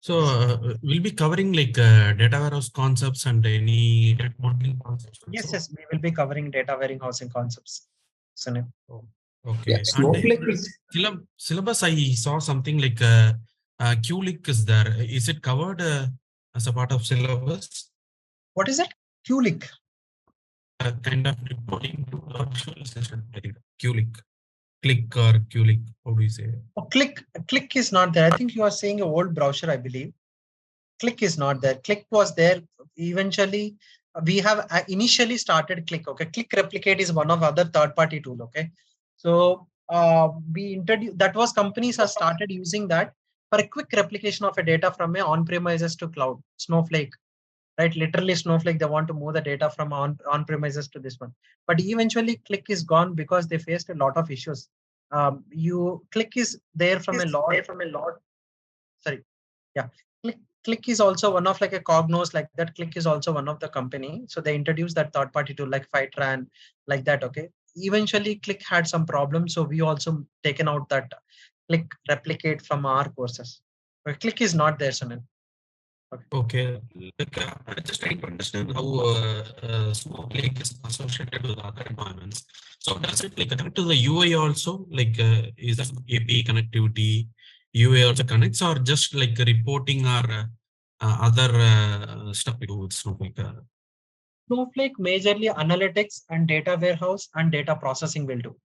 So we'll be covering like data warehouse concepts and any data modeling concepts. Yes, we will be covering data warehousing concepts, Sunil. Oh, okay. Yeah, And Snowflake in is syllabus, I saw something like QLIC is there. Is it covered as a part of syllabus? What is it? QLIC. Kind of reporting to the virtual session, I think. QLIC. Click or QLIC. How do you say? Oh, Click is not there. I think you are saying a old browser, I believe. Click is not there. Click was there. Eventually, we have initially started Click. Okay, Click Replicate is one of other third-party tool. Okay, so we introduced that was companies have started using that for a quick replication of a data from a on-premises to cloud. Snowflake, right? Literally Snowflake, they want to move the data from on-premises to this one. But eventually Click is gone because they faced a lot of issues. Click is there from a lot. Sorry, yeah. Click is also one of like a Cognos, like that. Click is also one of the company. So they introduced that third party tool like Fitran, like that. Okay. Eventually Click had some problems. So we also taken out that Click Replicate from our courses. But Click is not there, Sunil. Okay, like, I'm just trying to understand how Snowflake is associated with other environments. So does it like connect to the UI also? Like, is that API connectivity? UI also connects, or just like reporting or other stuff to do with Snowflake? Snowflake majorly analytics and data warehouse and data processing will do.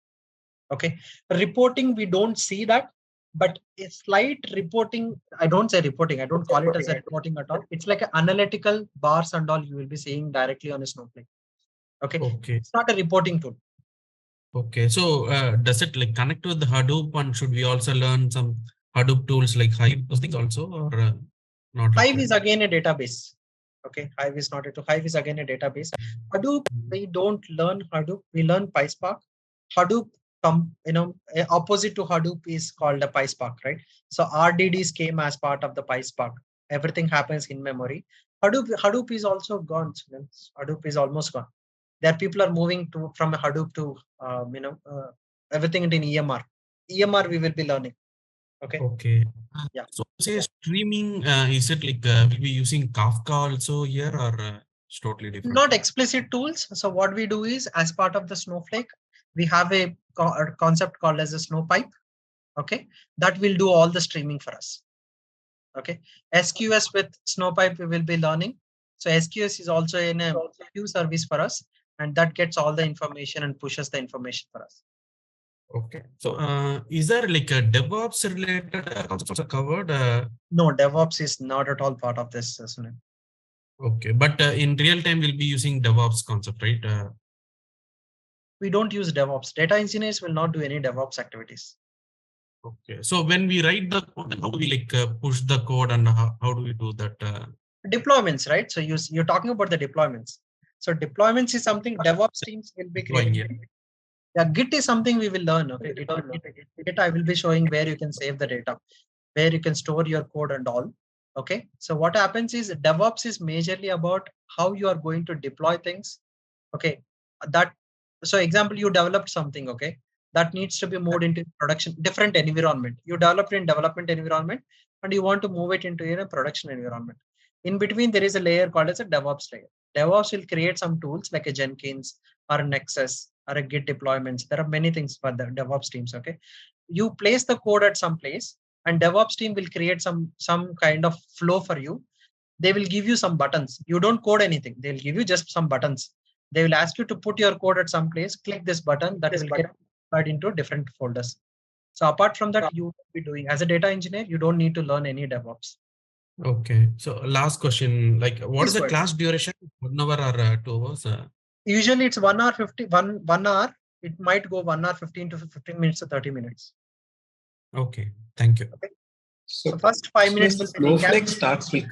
Okay, reporting we don't see that, but a slight reporting. I don't say reporting. I don't call it as a reporting at all. It's like an analytical bars and all you will be seeing directly on a Snowflake. Okay, it's not a reporting tool. Okay, so does it like connect with the Hadoop, and should we also learn some Hadoop tools like Hive, those things also, or not? Hive is again a database. Okay, Hive is not a tool. Hive is again a database. Hadoop, we don't learn Hadoop. We learn Pyspark. Hadoop, opposite to Hadoop is called a Pyspark, right? So RDDs came as part of the Pyspark. Everything happens in memory. Hadoop is also gone. Hadoop is almost gone. There people are moving from a Hadoop to everything in EMR. EMR we will be learning. Okay. Okay. Yeah. So say streaming, is it like we'll be using Kafka also here, or it's totally different? Not explicit tools. So what we do is, as part of the Snowflake, we have a concept called as a Snowpipe. Okay, that will do all the streaming for us. Okay, SQS with Snowpipe we will be learning. So SQS is also in a queue service for us, and that gets all the information and pushes the information for us. Okay. So is there like a DevOps related concepts are covered? No, DevOps is not at all part of this, Sunil. Okay, but in real time we'll be using DevOps concept, right? We don't use DevOps. Data engineers will not do any DevOps activities. Okay, so when we write the code, how do we like push the code, and how do we do that? Deployments, right? So you're talking about the deployments. So deployments is something DevOps teams will be creating. Yeah, Git is something we will learn. Okay, Git I will be showing where you can save the data, where you can store your code and all. Okay, so what happens is DevOps is majorly about how you are going to deploy things. Okay, so example, you developed something. Okay, that needs to be moved into production, different environment. You developed in development environment and you want to move it into a production environment. In between, there is a layer called as a DevOps layer. DevOps will create some tools like a Jenkins or a Nexus or a Git deployments. There are many things for the DevOps teams. Okay, you place the code at some place, and DevOps team will create some kind of flow for you. they will give you some buttons. You don't code anything. They'll give you just some buttons. They will ask you to put your code at some place, click this button, that will get divided into different folders. So apart from that, you will be doing, as a data engineer, you don't need to learn any DevOps. Okay. So last question, like what Please is the go ahead. class duration? 1 hour or 2 hours? Usually it's 1 hour 50, 1 hour. It might go 1 hour 15 to 15 minutes to 30 minutes. Okay. Thank you. Okay. So first 5 minutes will be Snowflake starts with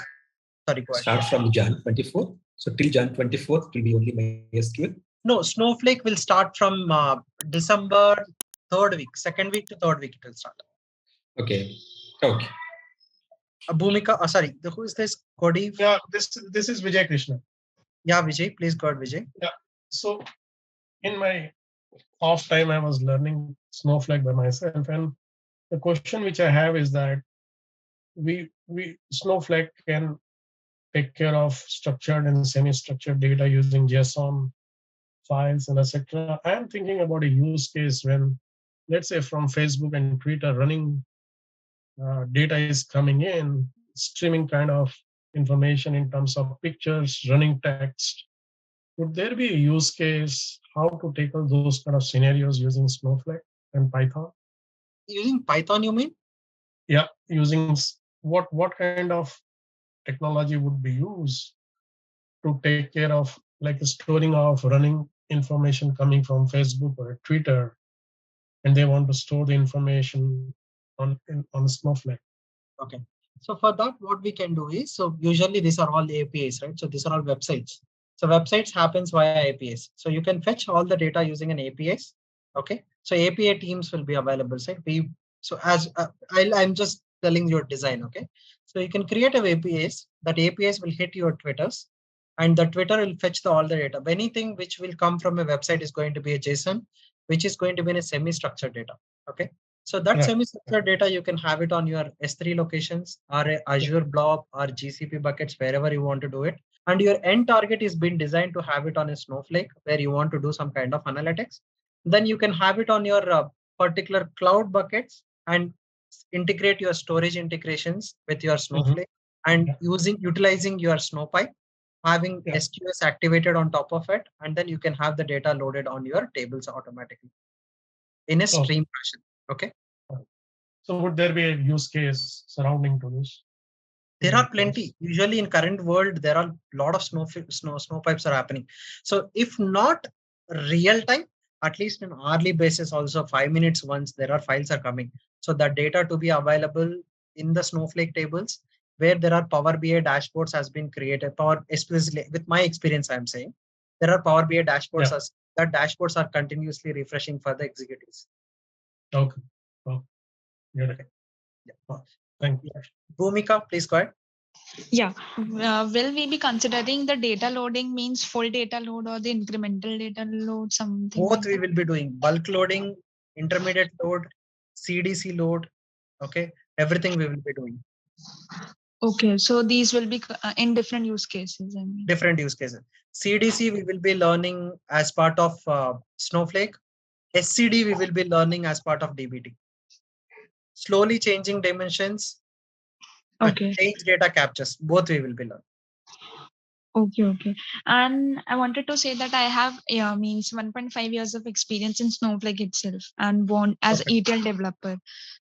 starts from Jan 24. So till Jan 24th will be only MySQL. No, Snowflake will start from December 3rd week, 2nd week to 3rd week it will start. Okay. Okay. Bhumika, sorry, who is this? Cody? Yeah, this is Vijay Krishna. Yeah, Vijay, please go ahead, Vijay. Yeah. So in my off time, I was learning Snowflake by myself, and the question which I have is that we Snowflake can take care of structured and semi-structured data using JSON files and etc. I am thinking about a use case when, let's say, from Facebook and Twitter running data is coming in, streaming kind of information in terms of pictures, running text. Would there be a use case how to tackle those kind of scenarios using Snowflake and Python? Using Python, you mean? Yeah, using what kind of technology would be used to take care of like the storing of running information coming from Facebook or Twitter, and they want to store the information on Snowflake? Okay. So for that, what we can do is, so usually these are all APIs, right? So these are all websites. So websites happens via APIs. So you can fetch all the data using an APIs. Okay. So API teams will be available. So as I'm just telling your design. Okay. So you can create a APIs. That APIs will hit your Twitters, and the Twitter will fetch all the data. Anything which will come from a website is going to be a JSON, which is going to be in a semi-structured data. Okay. So that semi-structured data, you can have it on your S3 locations or a Azure blob or GCP buckets, wherever you want to do it. And your end target is been designed to have it on a Snowflake where you want to do some kind of analytics. Then you can have it on your particular cloud buckets and integrate your storage integrations with your Snowflake and utilizing your Snowpipe, having SQS activated on top of it. And then you can have the data loaded on your tables automatically in a stream fashion. Okay. So would there be a use case surrounding to this? There are plenty. Usually in current world, there are a lot of snowpipes are happening. So if not real time, at least in hourly basis, also 5 minutes once there are files are coming. So that data to be available in the Snowflake tables where there are Power BI dashboards has been created. Especially with my experience, I'm saying there are Power BI dashboards that dashboards are continuously refreshing for the executives. Okay. Okay. Yeah. Thank you. Bhumika, please go ahead. Yeah. Will we be considering the data loading means full data load or the incremental data load, something? Both we will be doing bulk loading, intermediate load, CDC load. Okay. Everything we will be doing. Okay. So these will be in different use cases. I mean. Different use cases. CDC we will be learning as part of Snowflake. SCD we will be learning as part of DBT. Slowly changing dimensions. Okay. Change data captures. Both we will be learning. Okay. And I wanted to say that I have means 1.5 years of experience in Snowflake itself and born as ETL developer.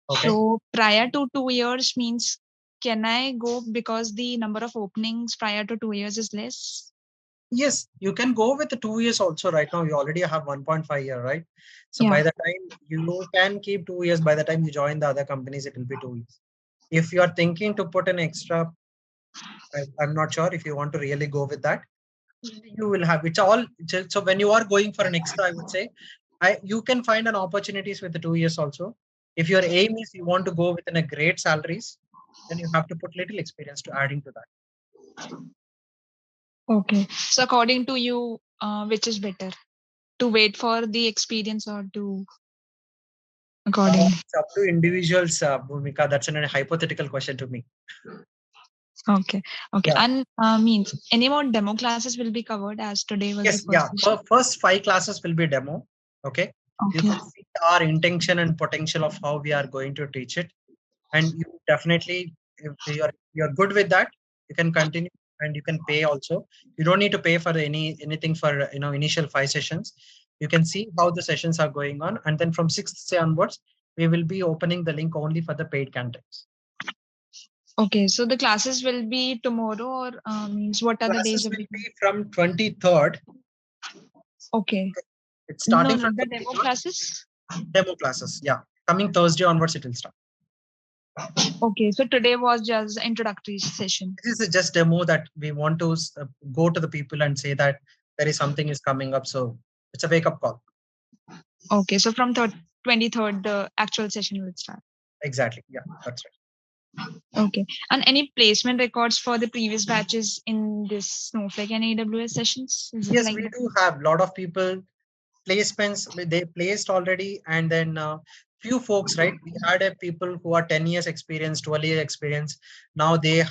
Okay. So prior to 2 years means, can I go because the number of openings prior to 2 years is less? Yes, you can go with the 2 years also. Right now, you already have 1.5 year, right? So by the time you can keep 2 years, by the time you join the other companies, it will be 2 years. If you are thinking to put an extra, I'm not sure if you want to really go with that. You will have it's all. So when you are going for an extra, I would say, you can find an opportunities with the 2 years also. If your aim is you want to go within a great salaries, then you have to put little experience to adding to that. Okay. So according to you, which is better, to wait for the experience or to according? It's up to individuals, Bhumika. That's a hypothetical question to me. Okay. And means any more demo classes will be covered as today was the first session? First 5 classes will be demo. Okay. You can see our intention and potential of how we are going to teach it. And you definitely, if you're good with that, You can continue and you can pay also. You don't need to pay for anything for initial 5 sessions. You can see how the sessions are going on, and then from 6th day onwards, we will be opening the link only for the paid candidates. Okay, so the classes will be tomorrow, or means what are the days Classes of will the be from 23rd. Okay. It's starting No, from the demo classes. demo classes. Yeah, coming Thursday onwards, it will start. Okay, so today was just introductory session. This is just demo that we want to go to the people and say that there is something is coming up. So it's a wake up call. Okay, so from 23rd, the actual session will start. Exactly. Yeah, that's right. Okay, and any placement records for the previous batches in this Snowflake and AWS sessions? Yes, we do have a lot of people placements they placed already, and then few folks, right? We had people who are 10 years experience, 12 years experience. Now their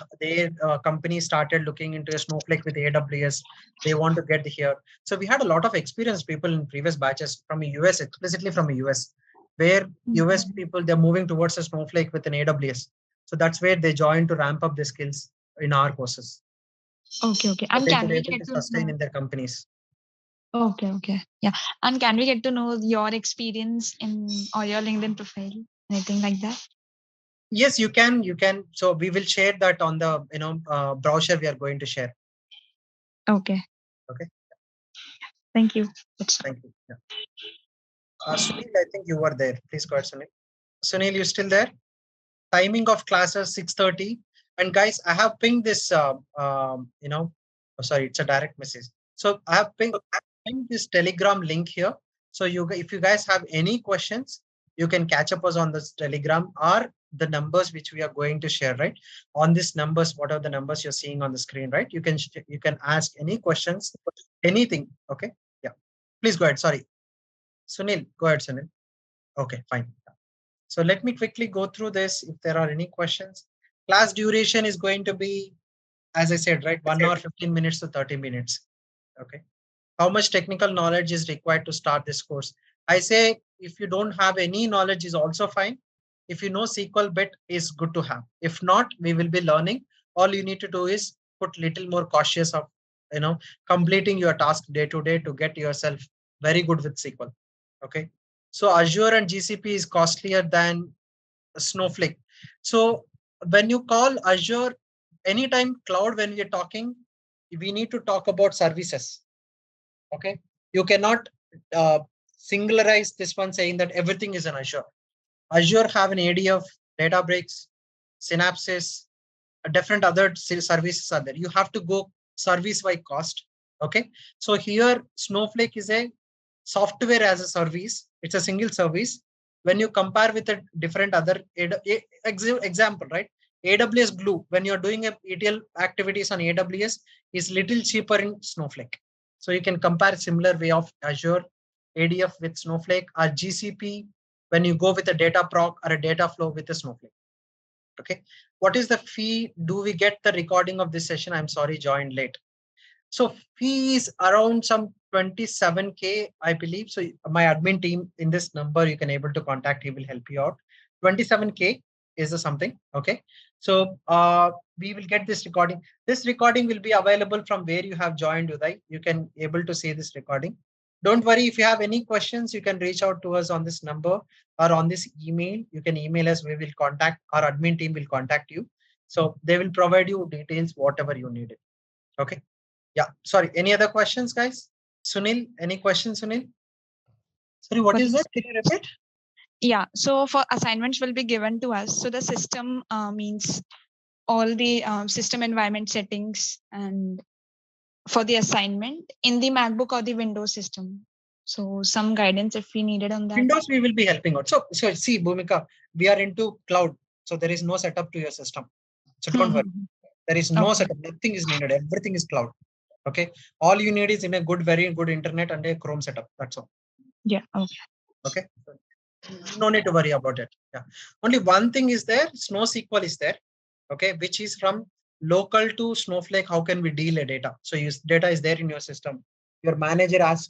company started looking into a Snowflake with AWS. They want to get here. So we had a lot of experienced people in previous batches from the US, explicitly from the US, where US people, they're moving towards a Snowflake with an AWS. So that's where they join to ramp up the skills in our courses. Okay. And can we get to sustain in their companies? Okay. Yeah. And can we get to know your experience or your LinkedIn profile? Anything like that? Yes, you can. So we will share that on the brochure we are going to share. Okay. Thank you. Thank you. Yeah. Sunil, I think you were there. Please go ahead, Sunil. Sunil, you still there? Timing of classes 6:30. And guys, I have pinged this. Sorry, it's a direct message. So I have pinged this Telegram link here. So if you guys have any questions, you can catch up us on this Telegram or the numbers which we are going to share, right? On these numbers, what are the numbers you're seeing on the screen, right? You can ask any questions, anything. Okay. Yeah. Please go ahead. Sorry. Sunil, go ahead, Sunil. Okay, fine. So let me quickly go through this. If there are any questions, class duration is going to be, as I said, right, 1 hour, 15 minutes to 30 minutes. Okay. How much technical knowledge is required to start this course? I say, if you don't have any knowledge is also fine. If you know SQL bit is good to have. If not, we will be learning. All you need to do is put little more cautious of, completing your task day to day to get yourself very good with SQL. Okay. So Azure and GCP is costlier than Snowflake. So when you call Azure, anytime cloud, when we're talking, we need to talk about services. Okay. You cannot singularize this one saying that everything is an Azure. Azure have an ADF, Databricks, Synapses, different other services are there. You have to go service by cost. Okay. So here Snowflake is a software as a service. It's a single service. When you compare with a different other example, right? AWS Glue, when you're doing a ETL activities on AWS, is little cheaper in Snowflake. So you can compare similar way of Azure ADF with Snowflake, or GCP when you go with a data proc or a data flow with a Snowflake. Okay. What is the fee? Do we get the recording of this session? I'm sorry, joined late. So fee is around some 27K, I believe. So my admin team in this number, you can able to contact, he will help you out. 27K is the something. Okay. So we will get this recording. This recording will be available from where you have joined, Uday. You can able to see this recording. Don't worry, if you have any questions, you can reach out to us on this number or on this email. You can email us. We will contact, our admin team will contact you. So they will provide you details, whatever you need it. Okay. Yeah, sorry. Any other questions, guys? Sunil, any questions, Sunil? Sorry, what is that? Can you repeat? Yeah, so for assignments will be given to us. So the system means all the system environment settings and for the assignment in the MacBook or the Windows system. So some guidance if we needed on that. Windows, we will be helping out. So see, Bhumika, we are into cloud. So there is no setup to your system. So don't worry. There is no setup. Nothing is needed. Everything is cloud. Okay. All you need is in a very good internet and a Chrome setup. That's all. Yeah. Okay. Okay. No need to worry about it. Yeah. Only one thing is there. SnowSQL is there. Okay. Which is from local to Snowflake. How can we deal a data? So data is there in your system. Your manager has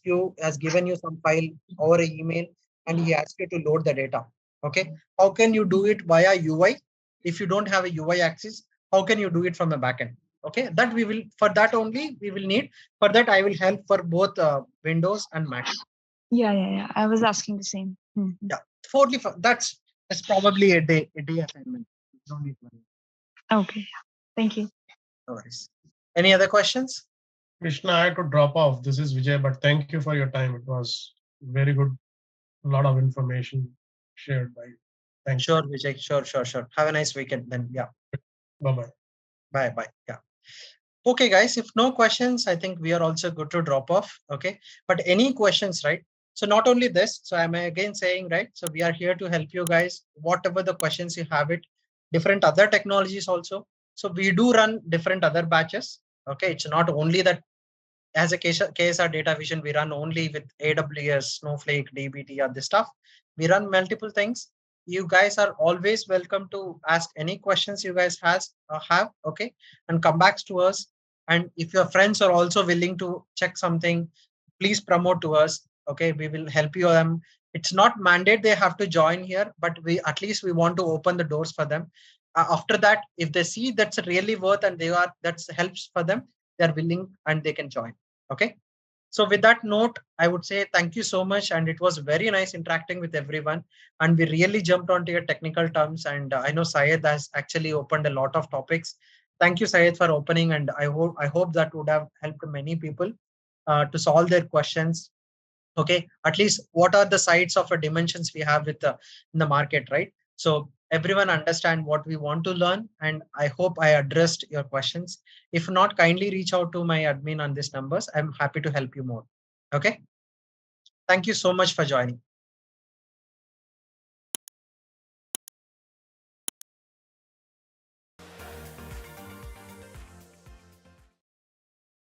given you some file over an email and he asks you to load the data. Okay. How can you do it via UI? If you don't have a UI access, how can you do it from the backend? Okay, that we will, for that only we will need. For that, I will help for both Windows and Mac. Yeah. I was asking the same. Yeah, that's probably a day assignment. No need to worry. Okay, thank you. No worries. Any other questions? Krishna, I had to drop off. This is Vijay, but thank you for your time. It was very good. A lot of information shared by you. Thanks. Sure, Vijay. Sure. Have a nice weekend then. Yeah. Bye-bye. Bye. Yeah. Okay, guys, if no questions, I think we are also good to drop off. Okay. But any questions, right? So not only this, so I'm again saying, right? So we are here to help you guys, whatever the questions you have it, different other technologies also. So we do run different other batches. Okay. It's not only that as a KSR Datavizon, we run only with AWS, Snowflake, DBT, or this stuff. We run multiple things. You guys are always welcome to ask any questions you guys have, okay, and come back to us. And if your friends are also willing to check something, please promote to us. Okay, we will help you them. It's not mandate they have to join here, but we at least we want to open the doors for them. After that, if they see that's really worth and that's helps for them, they're willing and they can join. Okay. So with that note, I would say thank you so much. And it was very nice interacting with everyone. And we really jumped onto your technical terms. And I know Syed has actually opened a lot of topics. Thank you, Syed, for opening. And I hope that would have helped many people to solve their questions. Okay, at least what are the sides of the dimensions we have with in the market, right? So everyone understand what we want to learn, and I hope I addressed your questions. If not, kindly reach out to my admin on these numbers. I'm happy to help you more. Okay, thank you so much for joining.